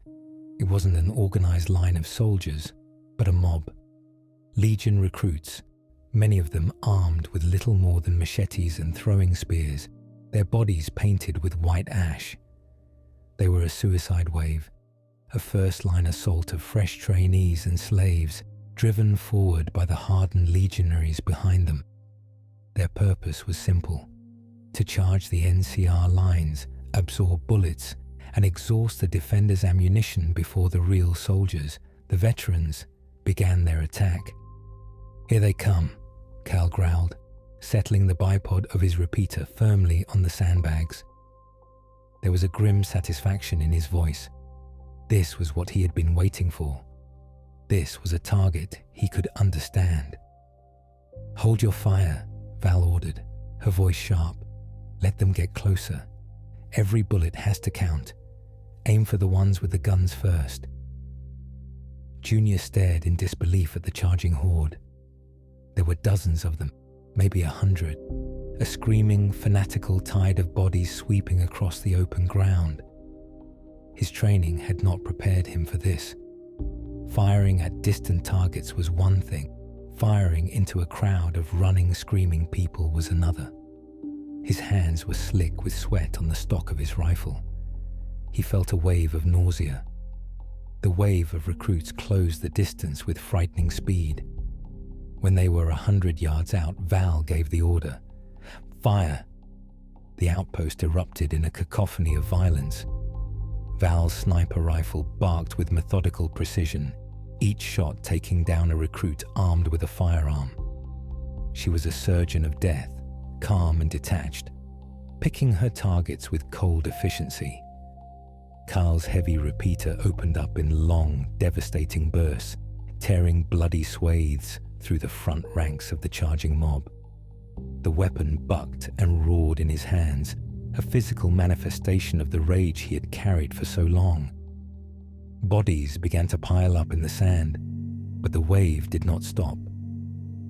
It wasn't an organized line of soldiers, but a mob. Legion recruits, many of them armed with little more than machetes and throwing spears, their bodies painted with white ash. They were a suicide wave, a first-line assault of fresh trainees and slaves, driven forward by the hardened legionaries behind them. Their purpose was simple: to charge the NCR lines, absorb bullets, and exhaust the defenders' ammunition before the real soldiers, the veterans, began their attack. "Here they come," Cal growled, settling the bipod of his repeater firmly on the sandbags. There was a grim satisfaction in his voice. This was what he had been waiting for. This was a target he could understand. "Hold your fire," Val ordered, her voice sharp. "Let them get closer. Every bullet has to count. Aim for the ones with the guns first." Junior stared in disbelief at the charging horde. There were dozens of them, maybe 100, a screaming, fanatical tide of bodies sweeping across the open ground. His training had not prepared him for this. Firing at distant targets was one thing. Firing into a crowd of running, screaming people was another. His hands were slick with sweat on the stock of his rifle. He felt a wave of nausea. The wave of recruits closed the distance with frightening speed. When they were 100 yards out, Val gave the order. "Fire!" The outpost erupted in a cacophony of violence. Val's sniper rifle barked with methodical precision, each shot taking down a recruit armed with a firearm. She was a surgeon of death, calm and detached, picking her targets with cold efficiency. Carl's heavy repeater opened up in long, devastating bursts, tearing bloody swathes through the front ranks of the charging mob. The weapon bucked and roared in his hands, a physical manifestation of the rage he had carried for so long. Bodies began to pile up in the sand, but the wave did not stop.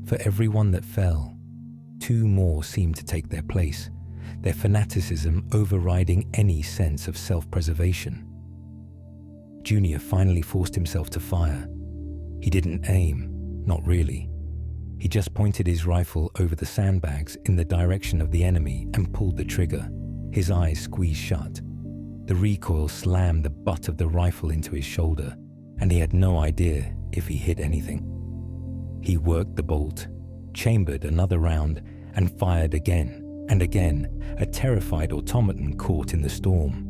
For every one that fell, 2 more seemed to take their place, their fanaticism overriding any sense of self-preservation. Junior finally forced himself to fire. He didn't aim, not really. He just pointed his rifle over the sandbags in the direction of the enemy and pulled the trigger, his eyes squeezed shut. The recoil slammed the butt of the rifle into his shoulder, and he had no idea if he hit anything. He worked the bolt, chambered another round, and fired again and again, a terrified automaton caught in the storm.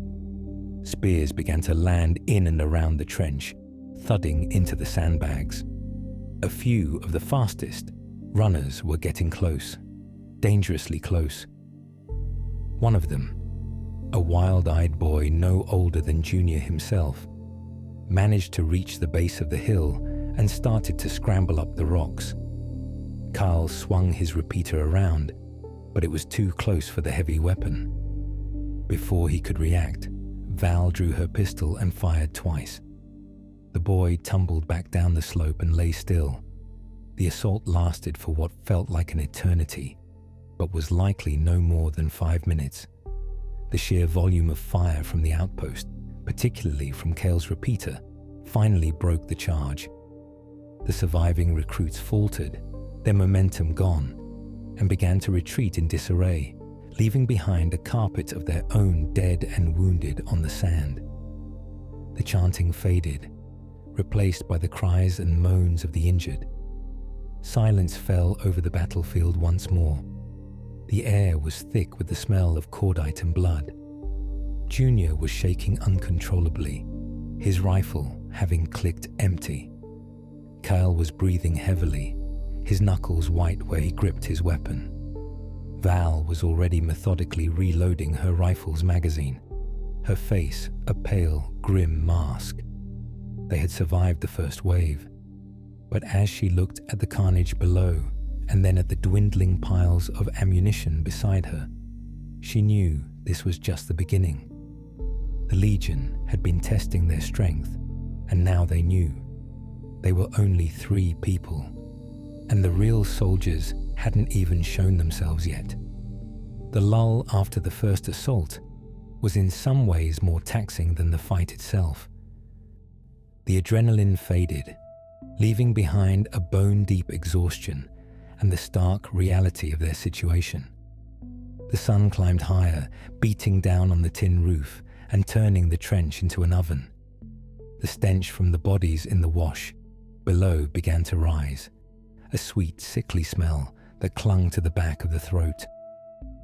Spears began to land in and around the trench, thudding into the sandbags. A few of the fastest runners were getting close, dangerously close. One of them, a wild-eyed boy no older than Junior himself, managed to reach the base of the hill and started to scramble up the rocks. Carl swung his repeater around, but it was too close for the heavy weapon. Before he could react, Val drew her pistol and fired twice. The boy tumbled back down the slope and lay still. The assault lasted for what felt like an eternity, but was likely no more than 5 minutes. The sheer volume of fire from the outpost, particularly from Cale's repeater, finally broke the charge. The surviving recruits faltered, their momentum gone, and began to retreat in disarray, leaving behind a carpet of their own dead and wounded on the sand. The chanting faded, replaced by the cries and moans of the injured. Silence fell over the battlefield once more. The air was thick with the smell of cordite and blood. Junior was shaking uncontrollably, his rifle having clicked empty. Kyle was breathing heavily, his knuckles white where he gripped his weapon. Val was already methodically reloading her rifle's magazine, her face a pale, grim mask. They had survived the first wave, but as she looked at the carnage below and then at the dwindling piles of ammunition beside her, she knew this was just the beginning. The Legion had been testing their strength, and now they knew. They were only 3 people, and the real soldiers hadn't even shown themselves yet. The lull after the first assault was in some ways more taxing than the fight itself. The adrenaline faded, leaving behind a bone-deep exhaustion and the stark reality of their situation. The sun climbed higher, beating down on the tin roof and turning the trench into an oven. The stench from the bodies in the wash below began to rise, a sweet, sickly smell that clung to the back of the throat.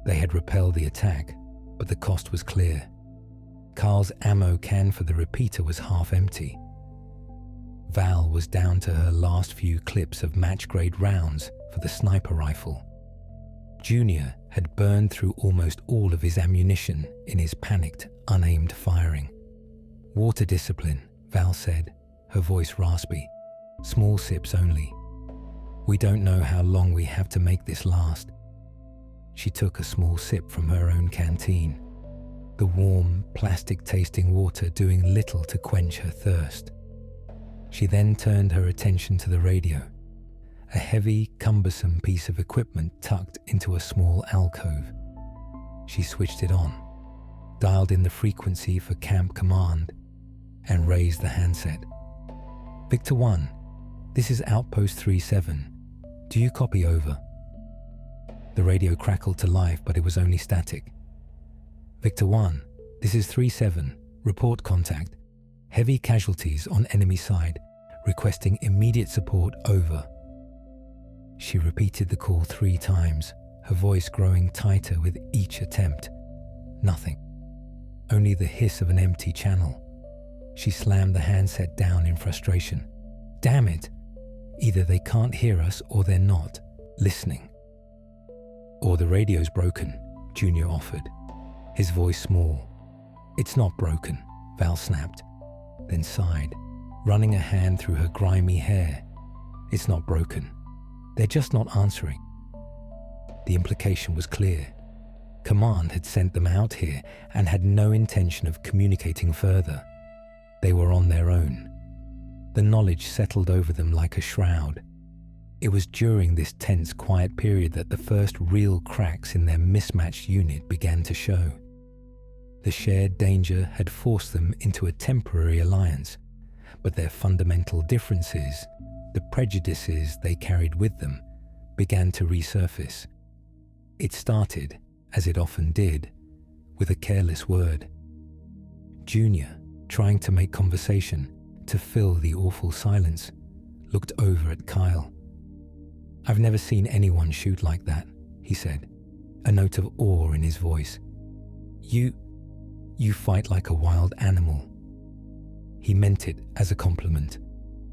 They had repelled the attack, but the cost was clear. Carl's ammo can for the repeater was half empty. Val was down to her last few clips of match-grade rounds for the sniper rifle. Junior had burned through almost all of his ammunition in his panicked, unaimed firing. "Water discipline," Val said, her voice raspy. "Small sips only. We don't know how long we have to make this last." She took a small sip from her own canteen, the warm, plastic-tasting water doing little to quench her thirst. She then turned her attention to the radio, a heavy, cumbersome piece of equipment tucked into a small alcove. She switched it on, dialed in the frequency for camp command, and raised the handset. "Victor 1, this is Outpost 37. Do you copy over?" The radio crackled to life, but it was only static. "Victor 1, this is 37. Report contact. Heavy casualties on enemy side. Requesting immediate support over." She repeated the call 3 times, her voice growing tighter with each attempt. Nothing. Only the hiss of an empty channel. She slammed the handset down in frustration. Damn it! Either they can't hear us or they're not listening. "Or the radio's broken," Junior offered, his voice small. "It's not broken," Val snapped, then sighed, running a hand through her grimy hair. "It's not broken. They're just not answering." The implication was clear. Command had sent them out here and had no intention of communicating further. They were on their own. The knowledge settled over them like a shroud. It was during this tense, quiet period that the first real cracks in their mismatched unit began to show. The shared danger had forced them into a temporary alliance, but their fundamental differences, the prejudices they carried with them, began to resurface. It started, as it often did, with a careless word. Junior, trying to make conversation, to fill the awful silence, looked over at Kyle. "I've never seen anyone shoot like that," he said, a note of awe in his voice. You fight like a wild animal." He meant it as a compliment,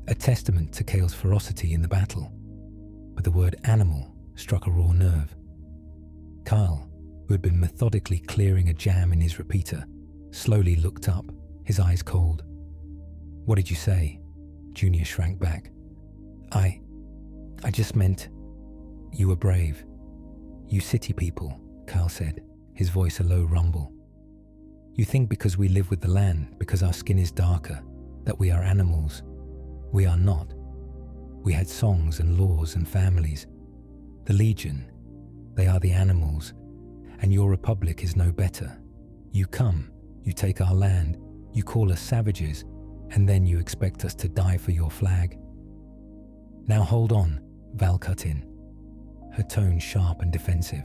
a testament to Kale's ferocity in the battle. But the word animal struck a raw nerve. Kyle, who had been methodically clearing a jam in his repeater, slowly looked up, his eyes cold. "What did you say?" Junior shrank back. I just meant you were brave. You city people," Kyle said, his voice a low rumble. "You think because we live with the land, because our skin is darker, that we are animals. We are not. We had songs and laws and families. The Legion, they are the animals, and your republic is no better. You come, you take our land, you call us savages, and then you expect us to die for your flag." "Now hold on," Val cut in, her tone sharp and defensive.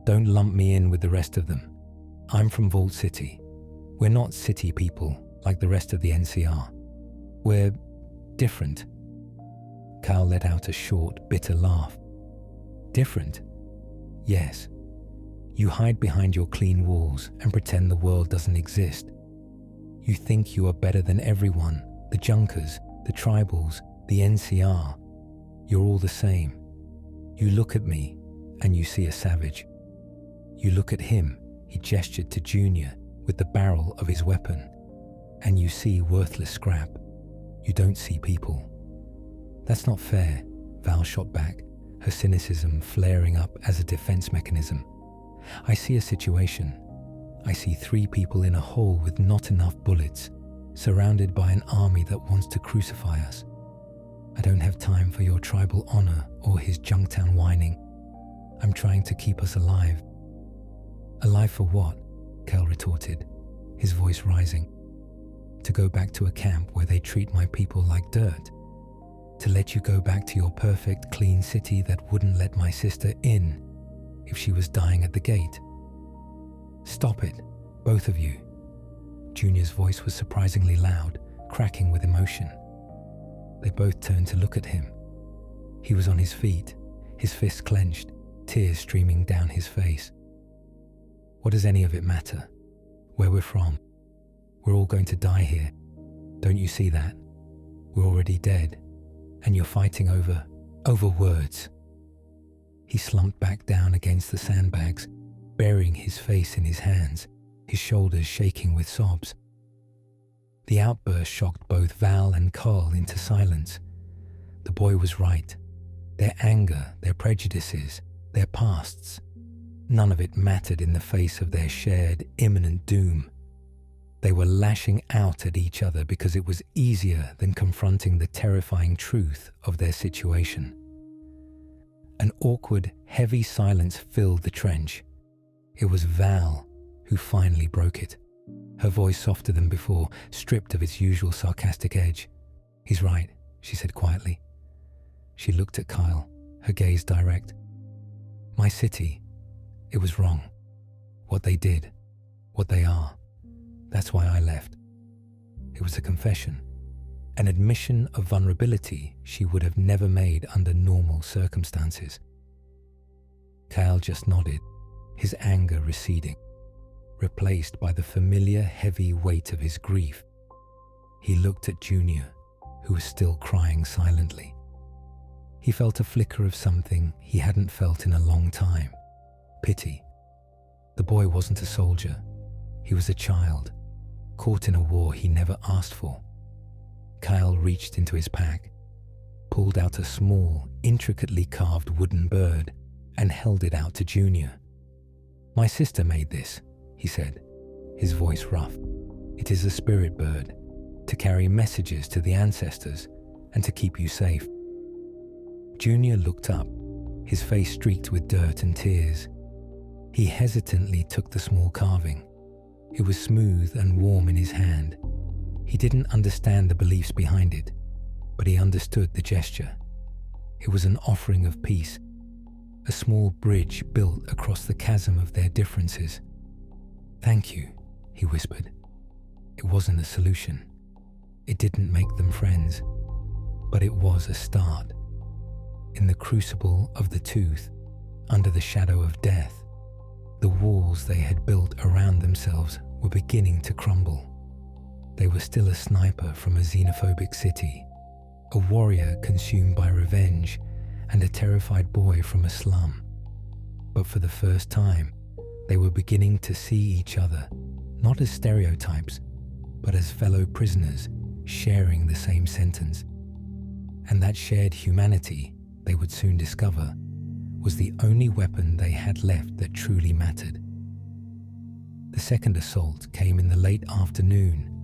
"Don't lump me in with the rest of them. I'm from Vault City. We're not city people like the rest of the NCR. We're different." Kyle let out a short, bitter laugh. "Different? Yes. You hide behind your clean walls and pretend the world doesn't exist. You think you are better than everyone, the Junkers, the tribals, the NCR. You're all the same. You look at me and you see a savage. You look at him, he gestured to Junior with the barrel of his weapon, and you see worthless scrap. You don't see people. That's not fair, Val shot back, her cynicism flaring up as a defense mechanism. I see a situation. I see 3 people in a hole with not enough bullets, surrounded by an army that wants to crucify us. I don't have time for your tribal honor or his Junktown whining. I'm trying to keep us alive. Alive for what? Kel retorted, his voice rising. To go back to a camp where they treat my people like dirt. To let you go back to your perfect, clean city that wouldn't let my sister in if she was dying at the gate. Stop it, both of you. Junior's voice was surprisingly loud, cracking with emotion. They both turned to look at him. He was on his feet, his fists clenched, tears streaming down his face. What does any of it matter? Where we're from? We're all going to die here. Don't you see that? We're already dead. And you're fighting over words. He slumped back down against the sandbags, burying his face in his hands, his shoulders shaking with sobs. The outburst shocked both Val and Carl into silence. The boy was right. Their anger, their prejudices, their pasts, none of it mattered in the face of their shared imminent doom. They were lashing out at each other because it was easier than confronting the terrifying truth of their situation. An awkward, heavy silence filled the trench. It was Val who finally broke it, her voice softer than before, stripped of its usual sarcastic edge. He's right, she said quietly. She looked at Kyle, her gaze direct. My city, it was wrong. What they did, what they are. That's why I left. It was a confession, an admission of vulnerability she would have never made under normal circumstances. Kyle just nodded, his anger receding, replaced by the familiar heavy weight of his grief. He looked at Junior, who was still crying silently. He felt a flicker of something he hadn't felt in a long time. Pity. The boy wasn't a soldier. He was a child, caught in a war he never asked for. Kyle reached into his pack, pulled out a small, intricately carved wooden bird, and held it out to Junior. My sister made this, he said, his voice rough. It is a spirit bird, to carry messages to the ancestors and to keep you safe. Junior looked up, his face streaked with dirt and tears. He hesitantly took the small carving. It was smooth and warm in his hand. He didn't understand the beliefs behind it, but he understood the gesture. It was an offering of peace, a small bridge built across the chasm of their differences. Thank you, he whispered. It wasn't a solution. It didn't make them friends, but it was a start. In the crucible of the tooth, under the shadow of death, the walls they had built around themselves were beginning to crumble. They were still a sniper from a xenophobic city, a warrior consumed by revenge, and a terrified boy from a slum. But for the first time, they were beginning to see each other, not as stereotypes, but as fellow prisoners sharing the same sentence. And that shared humanity, they would soon discover, was the only weapon they had left that truly mattered. The second assault came in the late afternoon,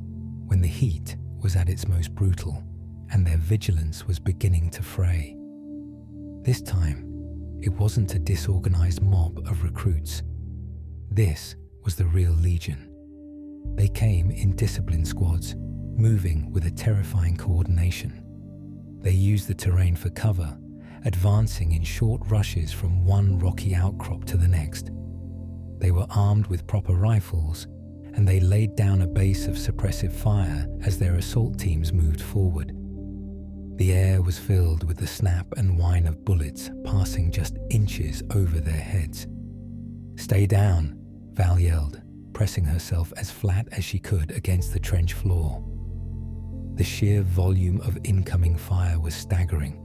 when the heat was at its most brutal and their vigilance was beginning to fray. This time, it wasn't a disorganized mob of recruits. This was the real Legion. They came in disciplined squads, moving with a terrifying coordination. They used the terrain for cover, advancing in short rushes from one rocky outcrop to the next. They were armed with proper rifles, and they laid down a base of suppressive fire as their assault teams moved forward. The air was filled with the snap and whine of bullets passing just inches over their heads. Stay down, Val yelled, pressing herself as flat as she could against the trench floor. The sheer volume of incoming fire was staggering.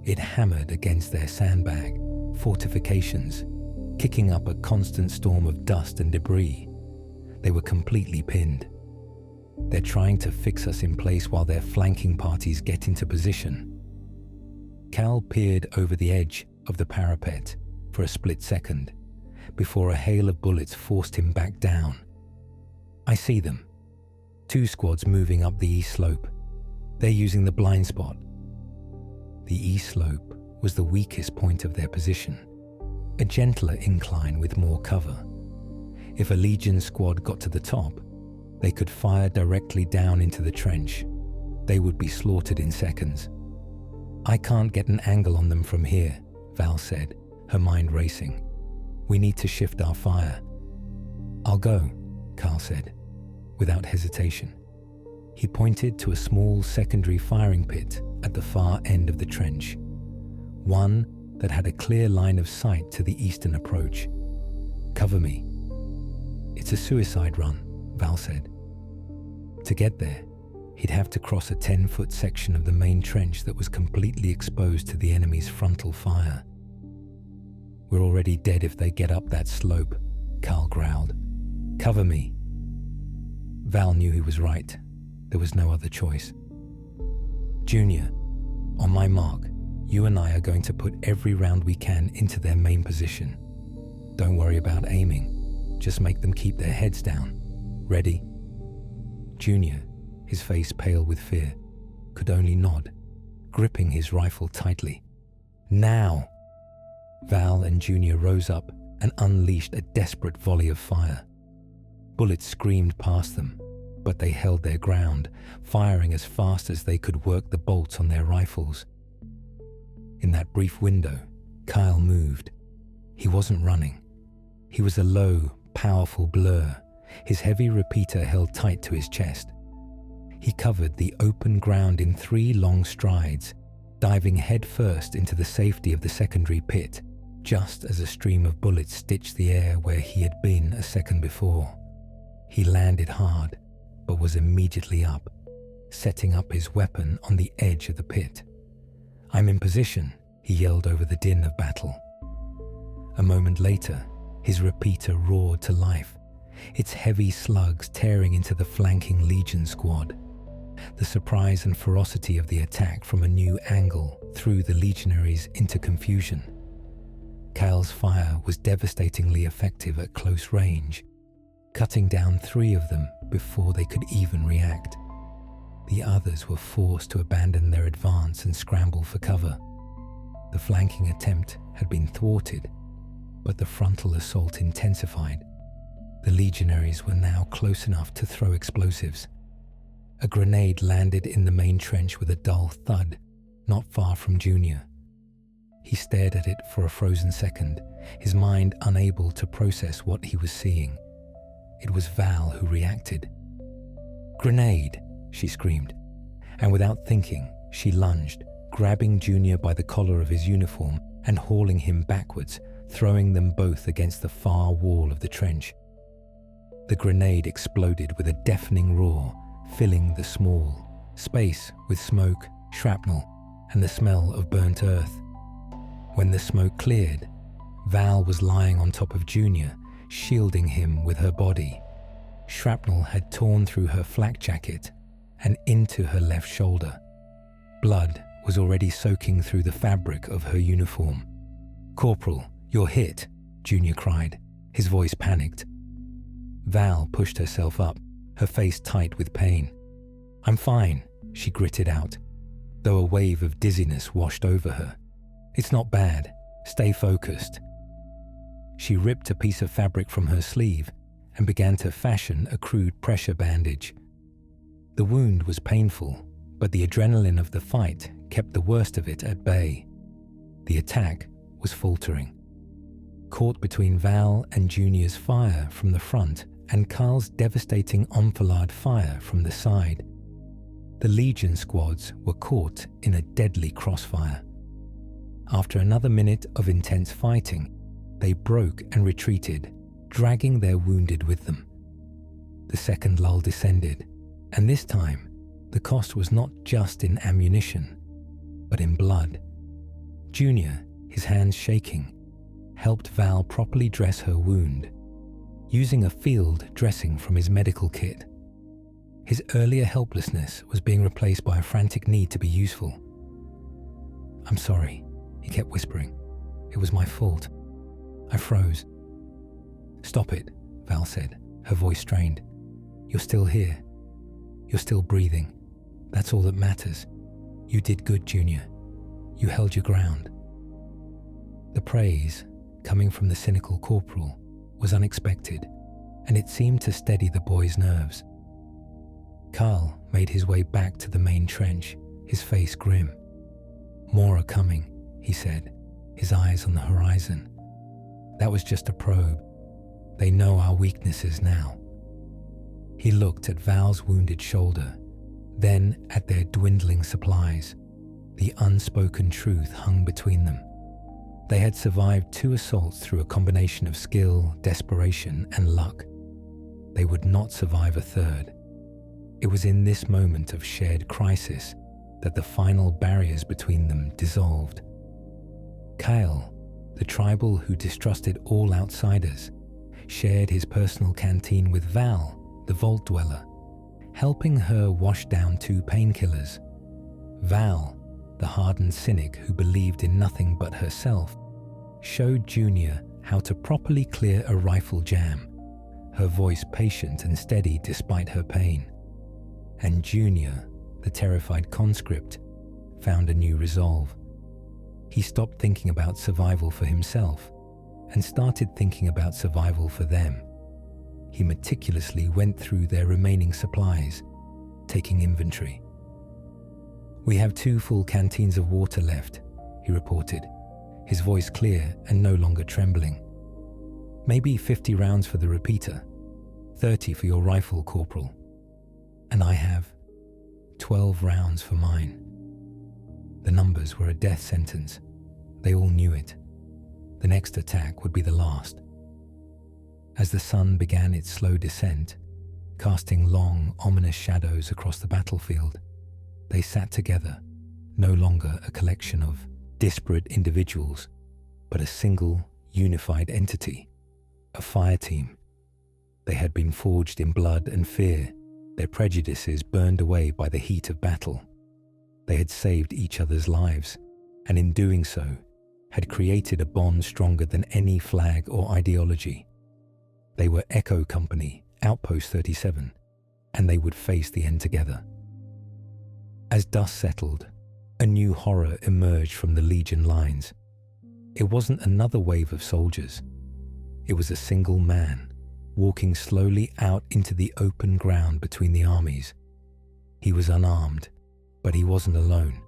It hammered against their sandbag, fortifications, kicking up a constant storm of dust and debris. They were completely pinned. They're trying to fix us in place while their flanking parties get into position. Cal peered over the edge of the parapet for a split second before a hail of bullets forced him back down. I see them. 2 squads moving up the east slope. They're using the blind spot. The east slope was the weakest point of their position, a gentler incline with more cover. If a Legion squad got to the top, they could fire directly down into the trench. They would be slaughtered in seconds. I can't get an angle on them from here, Val said, her mind racing. We need to shift our fire. I'll go, Carl said, without hesitation. He pointed to a small secondary firing pit at the far end of the trench, one that had a clear line of sight to the eastern approach. Cover me. It's a suicide run, Val said. To get there, he'd have to cross a 10-foot section of the main trench that was completely exposed to the enemy's frontal fire. We're already dead if they get up that slope, Carl growled. Cover me. Val knew he was right. There was no other choice. Junior, on my mark, you and I are going to put every round we can into their main position. Don't worry about aiming. Just make them keep their heads down. Ready? Junior, his face pale with fear, could only nod, gripping his rifle tightly. Now! Val and Junior rose up and unleashed a desperate volley of fire. Bullets screamed past them, but they held their ground, firing as fast as they could work the bolts on their rifles. In that brief window, Kyle moved. He wasn't running. He was a low, powerful blur, his heavy repeater held tight to his chest. He covered the open ground in 3 long strides, diving headfirst into the safety of the secondary pit, just as a stream of bullets stitched the air where he had been a second before. He landed hard, but was immediately up, setting up his weapon on the edge of the pit. I'm in position, he yelled over the din of battle. A moment later, his repeater roared to life, its heavy slugs tearing into the flanking Legion squad. The surprise and ferocity of the attack from a new angle threw the legionaries into confusion. Kyle's fire was devastatingly effective at close range, cutting down 3 of them before they could even react. The others were forced to abandon their advance and scramble for cover. The flanking attempt had been thwarted, but the frontal assault intensified. The legionaries were now close enough to throw explosives. A grenade landed in the main trench with a dull thud, not far from Junior. He stared at it for a frozen second, his mind unable to process what he was seeing. It was Val who reacted. "Grenade!" she screamed, and without thinking, she lunged, grabbing Junior by the collar of his uniform and hauling him backwards, throwing them both against the far wall of the trench. The grenade exploded with a deafening roar, filling the small space with smoke, shrapnel, and the smell of burnt earth. When the smoke cleared, Val was lying on top of Junior, shielding him with her body. Shrapnel had torn through her flak jacket and into her left shoulder. Blood was already soaking through the fabric of her uniform. "Corporal, you're hit," Junior cried, his voice panicked. Val pushed herself up, her face tight with pain. "I'm fine," she gritted out, though a wave of dizziness washed over her. "It's not bad. Stay focused." She ripped a piece of fabric from her sleeve and began to fashion a crude pressure bandage. The wound was painful, but the adrenaline of the fight kept the worst of it at bay. The attack was faltering. Caught between Val and Junior's fire from the front and Carl's devastating enfilade fire from the side, the Legion squads were caught in a deadly crossfire. After another minute of intense fighting, they broke and retreated, dragging their wounded with them, The second lull descended, and this time, the cost was not just in ammunition, but in blood. Junior, his hands shaking, helped Val properly dress her wound, using a field dressing from his medical kit. His earlier helplessness was being replaced by a frantic need to be useful. "I'm sorry," he kept whispering. "It was my fault. I froze." "Stop it," Val said, her voice strained. "You're still here. You're still breathing. That's all that matters. You did good, Junior. You held your ground." The praise, coming from the cynical corporal, was unexpected, and it seemed to steady the boy's nerves. Carl made his way back to the main trench, his face grim. "More are coming," he said, his eyes on the horizon. "That was just a probe. They know our weaknesses now." He looked at Val's wounded shoulder, then at their dwindling supplies. The unspoken truth hung between them. They had survived 2 assaults through a combination of skill, desperation, and luck. They would not survive a third. It was in this moment of shared crisis that the final barriers between them dissolved. Kyle, the tribal who distrusted all outsiders, shared his personal canteen with Val, the vault dweller, helping her wash down 2 painkillers. Val, the hardened cynic who believed in nothing but herself, showed Junior how to properly clear a rifle jam, her voice patient and steady despite her pain. And Junior, the terrified conscript, found a new resolve. He stopped thinking about survival for himself and started thinking about survival for them. He meticulously went through their remaining supplies, taking inventory. "We have 2 full canteens of water left," he reported, his voice clear and no longer trembling. "Maybe 50 rounds for the repeater, 30 for your rifle, Corporal. And I have 12 rounds for mine." The numbers were a death sentence. They all knew it. The next attack would be the last. As the sun began its slow descent, casting long, ominous shadows across the battlefield, they sat together, no longer a collection of disparate individuals, but a single, unified entity, a fire team. They had been forged in blood and fear, their prejudices burned away by the heat of battle. They had saved each other's lives, and in doing so, had created a bond stronger than any flag or ideology. They were Echo Company, Outpost 37, and they would face the end together. As dust settled, a new horror emerged from the Legion lines. It wasn't another wave of soldiers. It was a single man, walking slowly out into the open ground between the armies. He was unarmed, but he wasn't alone.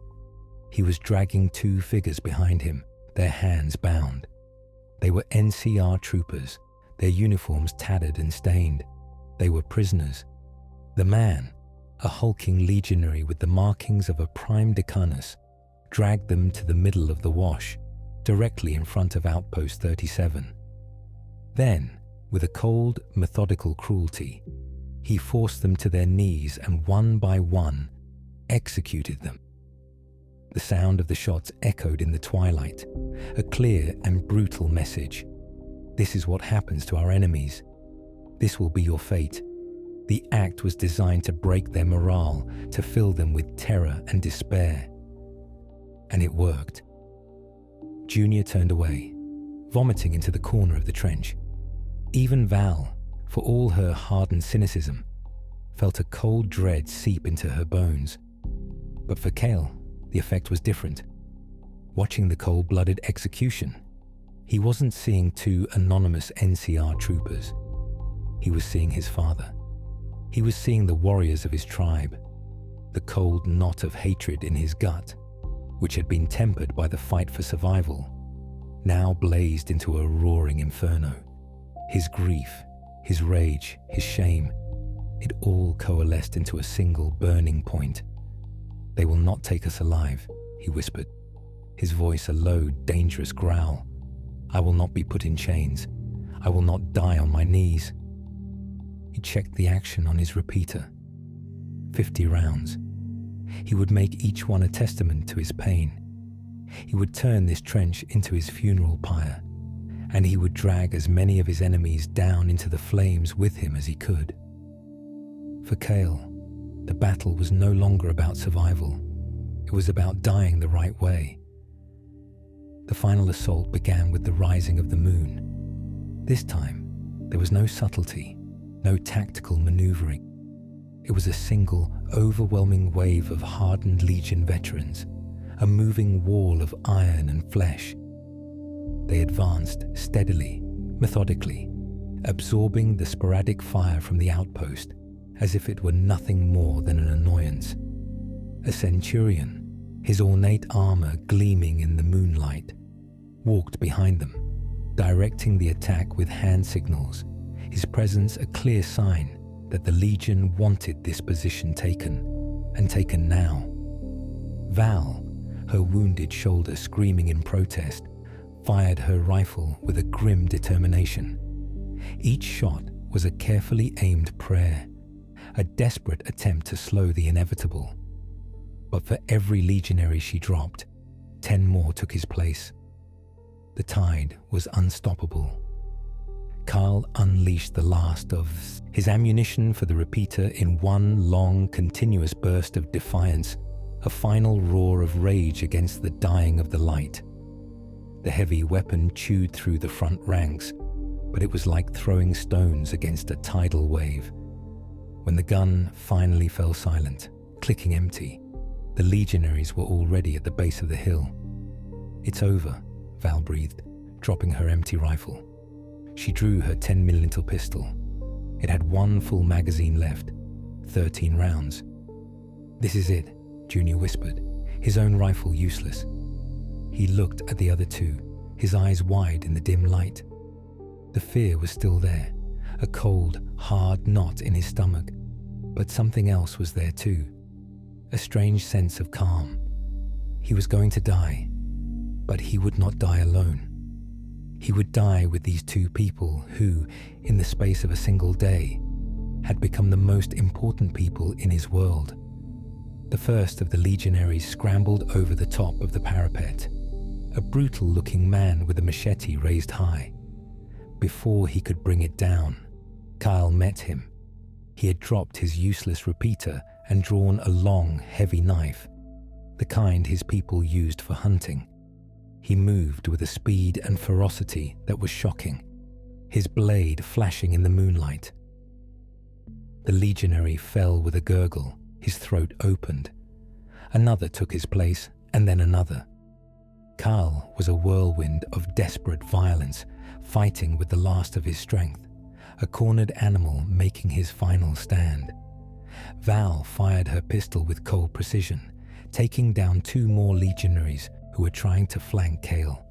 He was dragging 2 figures behind him, their hands bound. They were NCR troopers, their uniforms tattered and stained. They were prisoners. The man, a hulking legionary with the markings of a prime decanus, dragged them to the middle of the wash, directly in front of Outpost 37. Then, with a cold, methodical cruelty, he forced them to their knees and one by one executed them. The sound of the shots echoed in the twilight, a clear and brutal message. This is what happens to our enemies. This will be your fate. The act was designed to break their morale, to fill them with terror and despair. And it worked. Junior turned away, vomiting into the corner of the trench. Even Val, for all her hardened cynicism, felt a cold dread seep into her bones. But for Cale, the effect was different. Watching the cold-blooded execution, he wasn't seeing 2 anonymous NCR troopers. He was seeing his father. He was seeing the warriors of his tribe. The cold knot of hatred in his gut, which had been tempered by the fight for survival, now blazed into a roaring inferno. His grief, his rage, his shame, it all coalesced into a single burning point. "They will not take us alive," he whispered, his voice a low, dangerous growl. "I will not be put in chains. I will not die on my knees." He checked the action on his repeater. 50 rounds. He would make each one a testament to his pain. He would turn this trench into his funeral pyre, and he would drag as many of his enemies down into the flames with him as he could. For Cale, the battle was no longer about survival. It was about dying the right way. The final assault began with the rising of the moon. This time, there was no subtlety, no tactical maneuvering. It was a single, overwhelming wave of hardened Legion veterans, a moving wall of iron and flesh. They advanced steadily, methodically, absorbing the sporadic fire from the outpost as if it were nothing more than an annoyance. A centurion, his ornate armor gleaming in the moonlight, walked behind them, directing the attack with hand signals, his presence a clear sign that the Legion wanted this position taken, and taken now. Val, her wounded shoulder screaming in protest, fired her rifle with a grim determination. Each shot was a carefully aimed prayer, a desperate attempt to slow the inevitable. But for every legionary she dropped, 10 more took his place. The tide was unstoppable. Carl unleashed the last of his ammunition for the repeater in one long, continuous burst of defiance, a final roar of rage against the dying of the light. The heavy weapon chewed through the front ranks, but it was like throwing stones against a tidal wave. When the gun finally fell silent, clicking empty, the legionaries were already at the base of the hill. "It's over," Val breathed, dropping her empty rifle. She drew her 10mm pistol. It had one full magazine left, 13 rounds. "This is it," Junior whispered, his own rifle useless. He looked at the other two, his eyes wide in the dim light. The fear was still there, a cold, hard knot in his stomach, but something else was there too, a strange sense of calm. He was going to die, but he would not die alone. He would die with these two people who, in the space of a single day, had become the most important people in his world. The first of the legionaries scrambled over the top of the parapet, a brutal-looking man with a machete raised high. Before he could bring it down, Kyle met him. He had dropped his useless repeater and drawn a long, heavy knife, the kind his people used for hunting. He moved with a speed and ferocity that was shocking, his blade flashing in the moonlight. The legionary fell with a gurgle, his throat opened. Another took his place, and then another. Carl was a whirlwind of desperate violence, fighting with the last of his strength, a cornered animal making his final stand. Val fired her pistol with cold precision, taking down 2 more legionaries who were trying to flank Cale.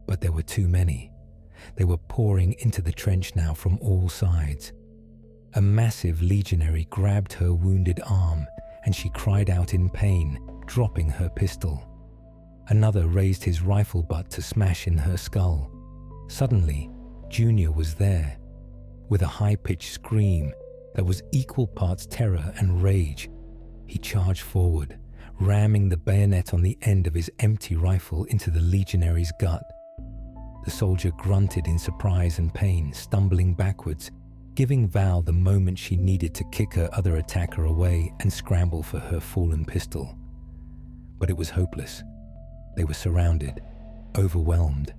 But there were too many. They were pouring into the trench now from all sides. A massive legionary grabbed her wounded arm, and she cried out in pain, dropping her pistol. Another raised his rifle butt to smash in her skull. Suddenly, Junior was there. With a high-pitched scream that was equal parts terror and rage, he charged forward, ramming the bayonet on the end of his empty rifle into the legionary's gut. The soldier grunted in surprise and pain, stumbling backwards, giving Val the moment she needed to kick her other attacker away and scramble for her fallen pistol. But it was hopeless. They were surrounded, overwhelmed.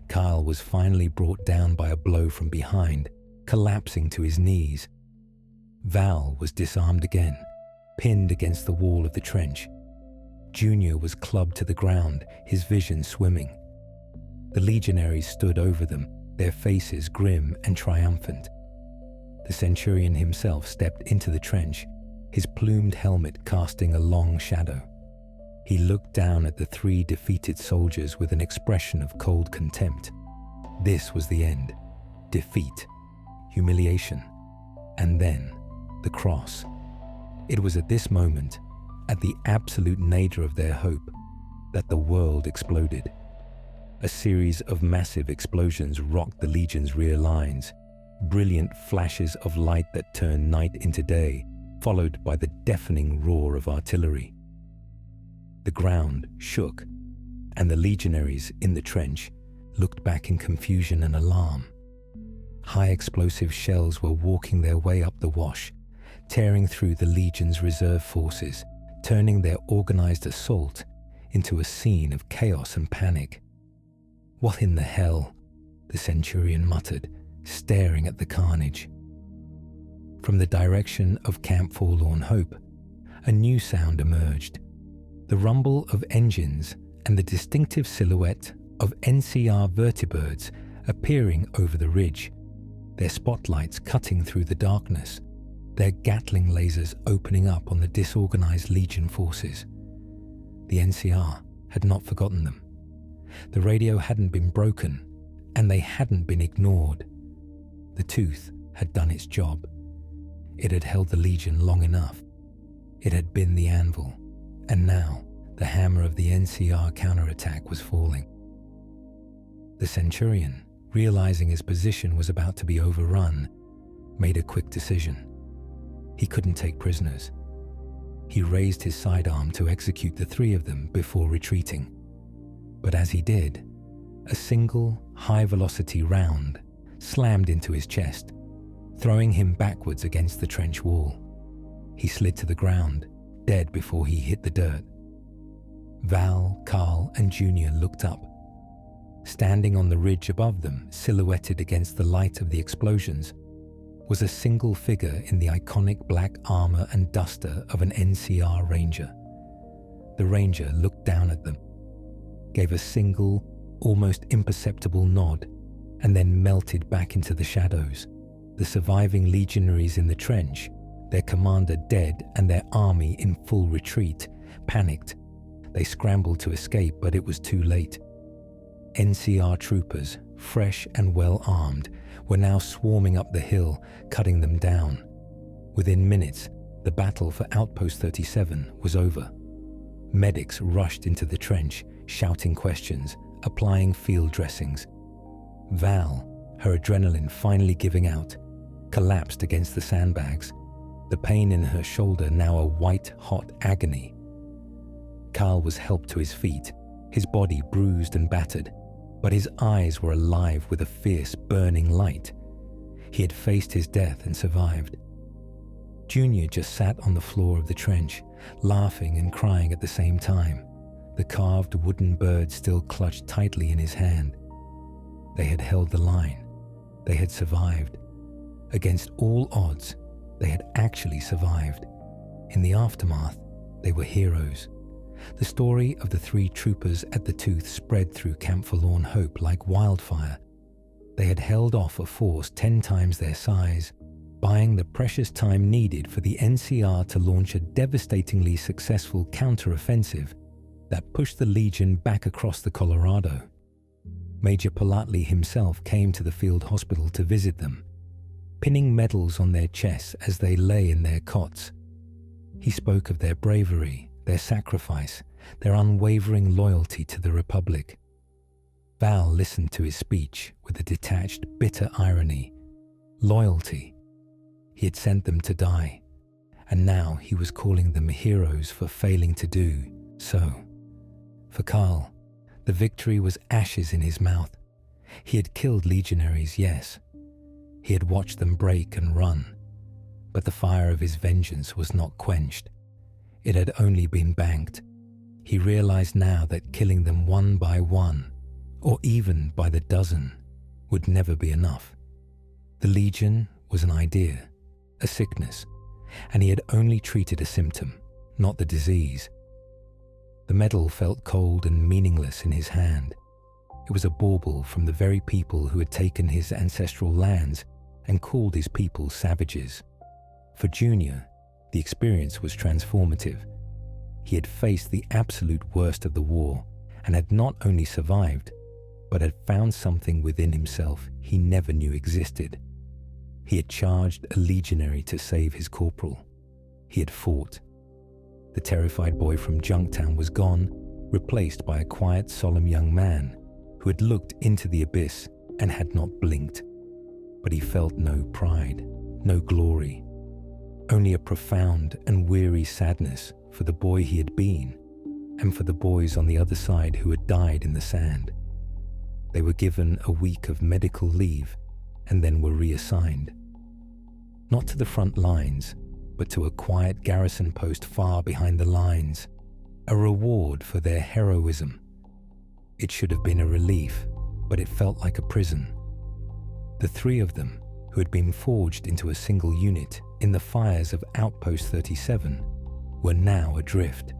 Kyle was finally brought down by a blow from behind, collapsing to his knees. Val was disarmed again, pinned against the wall of the trench. Junior was clubbed to the ground, his vision swimming. The legionaries stood over them, their faces grim and triumphant. The centurion himself stepped into the trench, his plumed helmet casting a long shadow. He looked down at the 3 defeated soldiers with an expression of cold contempt. This was the end. Defeat, humiliation, and then the cross. It was at this moment, at the absolute nadir of their hope, that the world exploded. A series of massive explosions rocked the Legion's rear lines. brilliant flashes of light that turned night into day, followed by the deafening roar of artillery. The ground shook, and the legionaries in the trench looked back in confusion and alarm. High explosive shells were walking their way up the wash, tearing through the Legion's reserve forces, turning their organized assault into a scene of chaos and panic. "What in the hell?" the centurion muttered, staring at the carnage. From the direction of Camp Forlorn Hope, a new sound emerged, the rumble of engines and the distinctive silhouette of NCR vertibirds appearing over the ridge, their spotlights cutting through the darkness, their Gatling lasers opening up on the disorganized Legion forces. The NCR had not forgotten them. The radio hadn't been broken, and they hadn't been ignored. The tooth had done its job. It had held the Legion long enough. It had been the anvil, and now the hammer of the NCR counterattack was falling. The centurion, realizing his position was about to be overrun, made a quick decision. He couldn't take prisoners. He raised his sidearm to execute the three of them before retreating. But as he did, a single high-velocity round slammed into his chest, throwing him backwards against the trench wall. He slid to the ground, dead before he hit the dirt. Val, Carl, and Junior looked up. Standing on the ridge above them, silhouetted against the light of the explosions, was a single figure in the iconic black armor and duster of an NCR ranger. The ranger looked down at them, gave a single, almost imperceptible nod, and then melted back into the shadows. The surviving legionaries in the trench, their commander dead and their army in full retreat, panicked. They scrambled to escape, but it was too late. NCR troopers, fresh and well armed, were now swarming up the hill, cutting them down. Within minutes, the battle for Outpost 37 was over. Medics rushed into the trench, shouting questions, applying field dressings. Val, her adrenaline finally giving out, collapsed against the sandbags, the pain in her shoulder now a white-hot agony. Carl was helped to his feet, his body bruised and battered, but his eyes were alive with a fierce, burning light. He had faced his death and survived. Junior just sat on the floor of the trench, laughing and crying at the same time, the carved wooden bird still clutched tightly in his hand. They had held the line. They had survived. Against all odds, they had actually survived. In the aftermath, they were heroes. The story of the three troopers at the tooth spread through Camp Forlorn Hope like wildfire. They had held off a force 10 times their size, buying the precious time needed for the NCR to launch a devastatingly successful counter-offensive that pushed the Legion back across the Colorado. Major Palatli himself came to the field hospital to visit them, pinning medals on their chests as they lay in their cots. He spoke of their bravery, their sacrifice, their unwavering loyalty to the Republic. Val listened to his speech with a detached, bitter irony. Loyalty. He had sent them to die, and now he was calling them heroes for failing to do so. For Carl, the victory was ashes in his mouth. He had killed legionaries, yes. He had watched them break and run, but the fire of his vengeance was not quenched. It had only been banked. He realized now that killing them one by one, or even by the dozen, would never be enough. The Legion was an idea, a sickness, and he had only treated a symptom, not the disease. The medal felt cold and meaningless in his hand. It was a bauble from the very people who had taken his ancestral lands and called his people savages. For Junior, the experience was transformative. He had faced the absolute worst of the war and had not only survived, but had found something within himself he never knew existed. He had charged a legionary to save his corporal. He had fought. The terrified boy from Junktown was gone, replaced by a quiet, solemn young man who had looked into the abyss and had not blinked. but he felt no pride, no glory, only a profound and weary sadness for the boy he had been and for the boys on the other side who had died in the sand. They were given a week of medical leave and then were reassigned. Not to the front lines, but to a quiet garrison post far behind the lines, a reward for their heroism. It should have been a relief, but it felt like a prison. The three of them, who had been forged into a single unit in the fires of Outpost 37, were now adrift.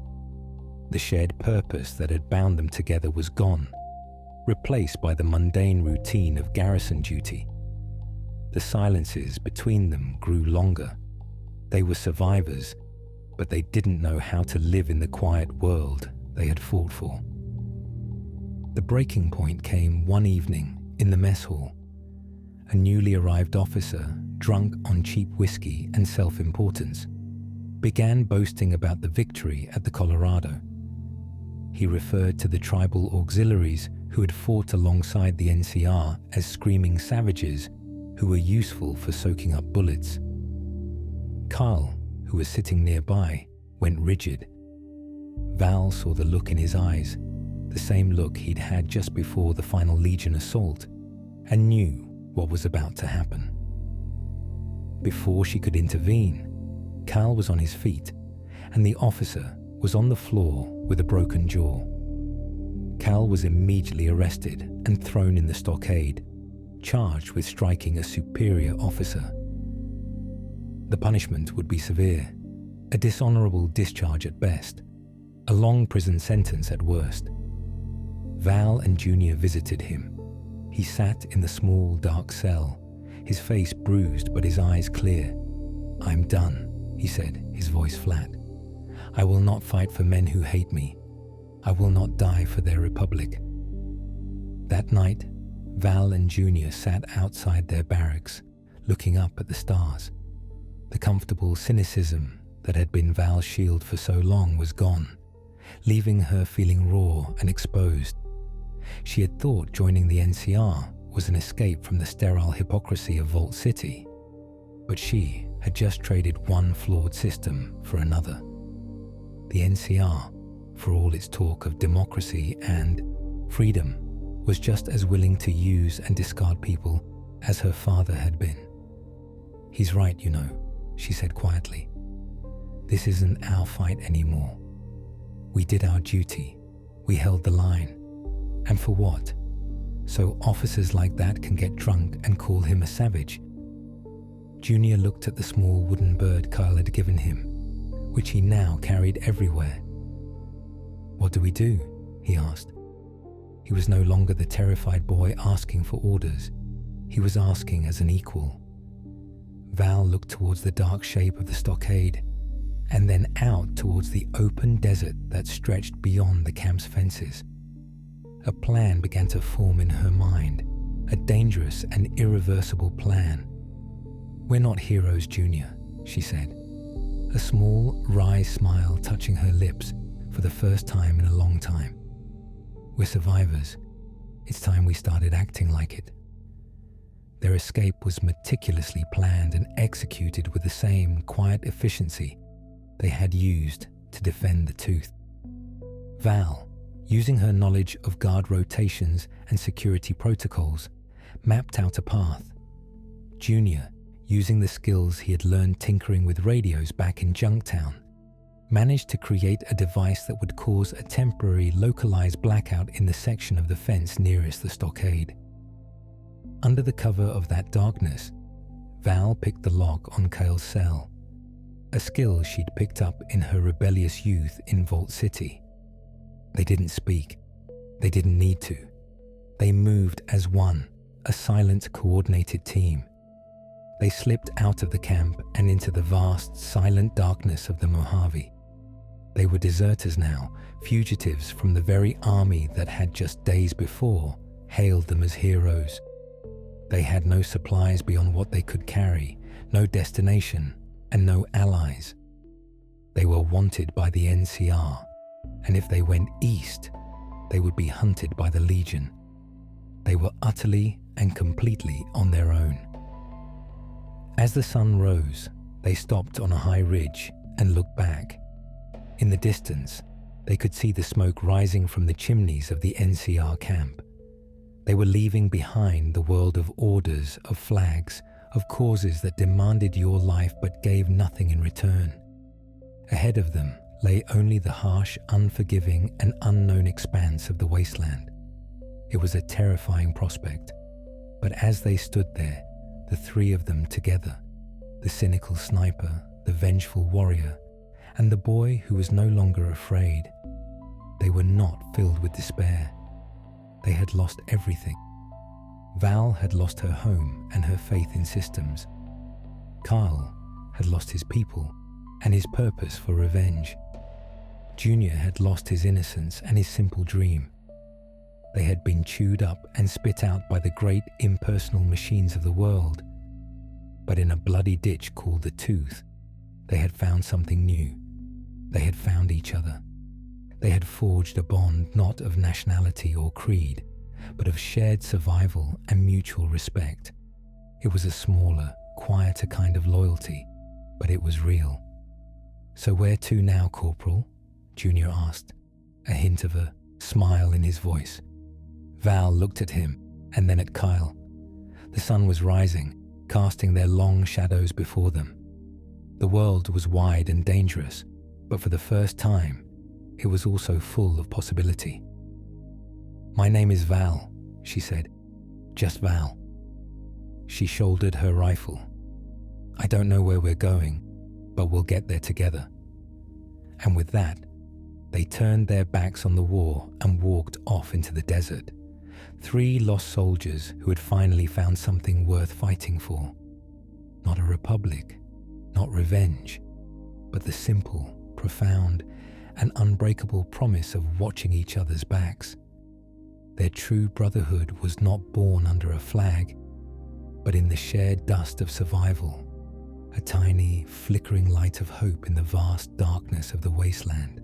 The shared purpose that had bound them together was gone, replaced by the mundane routine of garrison duty. The silences between them grew longer. They were survivors, but they didn't know how to live in the quiet world they had fought for. The breaking point came one evening in the mess hall. A newly arrived officer, drunk on cheap whiskey and self-importance, began boasting about the victory at the Colorado. He referred to the tribal auxiliaries who had fought alongside the NCR as screaming savages who were useful for soaking up bullets. Carl, who was sitting nearby, went rigid. Val saw the look in his eyes, the same look he'd had just before the final Legion assault, and knew what was about to happen. Before she could intervene, Carl was on his feet, and the officer was on the floor with a broken jaw. Cal was immediately arrested and thrown in the stockade, charged with striking a superior officer. The punishment would be severe, a dishonorable discharge at best, a long prison sentence at worst. Val and Junior visited him. He sat in the small, dark cell, his face bruised but his eyes clear. "I'm done," he said, his voice flat. "I will not fight for men who hate me. I will not die for their republic." That night, Val and Junior sat outside their barracks, looking up at the stars. The comfortable cynicism that had been Val's shield for so long was gone, leaving her feeling raw and exposed. She had thought joining the NCR was an escape from the sterile hypocrisy of Vault City, but she had just traded one flawed system for another. The NCR, for all its talk of democracy and freedom, was just as willing to use and discard people as her father had been. "He's right, you know," she said quietly. "This isn't our fight anymore. We did our duty. We held the line. And for what? So officers like that can get drunk and call him a savage?" Junior looked at the small wooden bird Kyle had given him, which he now carried everywhere. "What do we do?" he asked. He was no longer the terrified boy asking for orders. He was asking as an equal. Val looked towards the dark shape of the stockade, and then out towards the open desert that stretched beyond the camp's fences. A plan began to form in her mind, a dangerous and irreversible plan. "We're not heroes, Junior," she said, a small, wry smile touching her lips for the first time in a long time. "We're survivors. It's time we started acting like it." Their escape was meticulously planned and executed with the same quiet efficiency they had used to defend the Tooth. Val, using her knowledge of guard rotations and security protocols, mapped out a path. Junior, using the skills he had learned tinkering with radios back in Junktown, managed to create a device that would cause a temporary localized blackout in the section of the fence nearest the stockade. Under the cover of that darkness, Val picked the lock on Kale's cell, a skill she'd picked up in her rebellious youth in Vault City. They didn't speak. They didn't need to. They moved as one, a silent, coordinated team. They slipped out of the camp and into the vast, silent darkness of the Mojave. They were deserters now, fugitives from the very army that had just days before hailed them as heroes. They had no supplies beyond what they could carry, no destination, and no allies. They were wanted by the NCR, and if they went east, they would be hunted by the Legion. They were utterly and completely on their own. As the sun rose, they stopped on a high ridge and looked back. In the distance, they could see the smoke rising from the chimneys of the NCR camp. They were leaving behind the world of orders, of flags, of causes that demanded your life but gave nothing in return. Ahead of them lay only the harsh, unforgiving, and unknown expanse of the wasteland. It was a terrifying prospect, but as they stood there, the three of them together, the cynical sniper, the vengeful warrior, and the boy who was no longer afraid, they were not filled with despair. They had lost everything. Val had lost her home and her faith in systems. Kyle had lost his people and his purpose for revenge. Junior had lost his innocence and his simple dream. They had been chewed up and spit out by the great impersonal machines of the world. But in a bloody ditch called the Tooth, they had found something new. They had found each other. They had forged a bond not of nationality or creed, but of shared survival and mutual respect. It was a smaller, quieter kind of loyalty, but it was real. "So where to now, Corporal?" Junior asked, a hint of a smile in his voice. Val looked at him and then at Kyle. The sun was rising, casting their long shadows before them. The world was wide and dangerous, but for the first time, it was also full of possibility. "My name is Val," she said. "Just Val." She shouldered her rifle. "I don't know where we're going, but we'll get there together." And with that, they turned their backs on the war and walked off into the desert. Three lost soldiers who had finally found something worth fighting for. Not a republic, not revenge, but the simple, profound, and unbreakable promise of watching each other's backs. Their true brotherhood was not born under a flag, but in the shared dust of survival, a tiny, flickering light of hope in the vast darkness of the wasteland.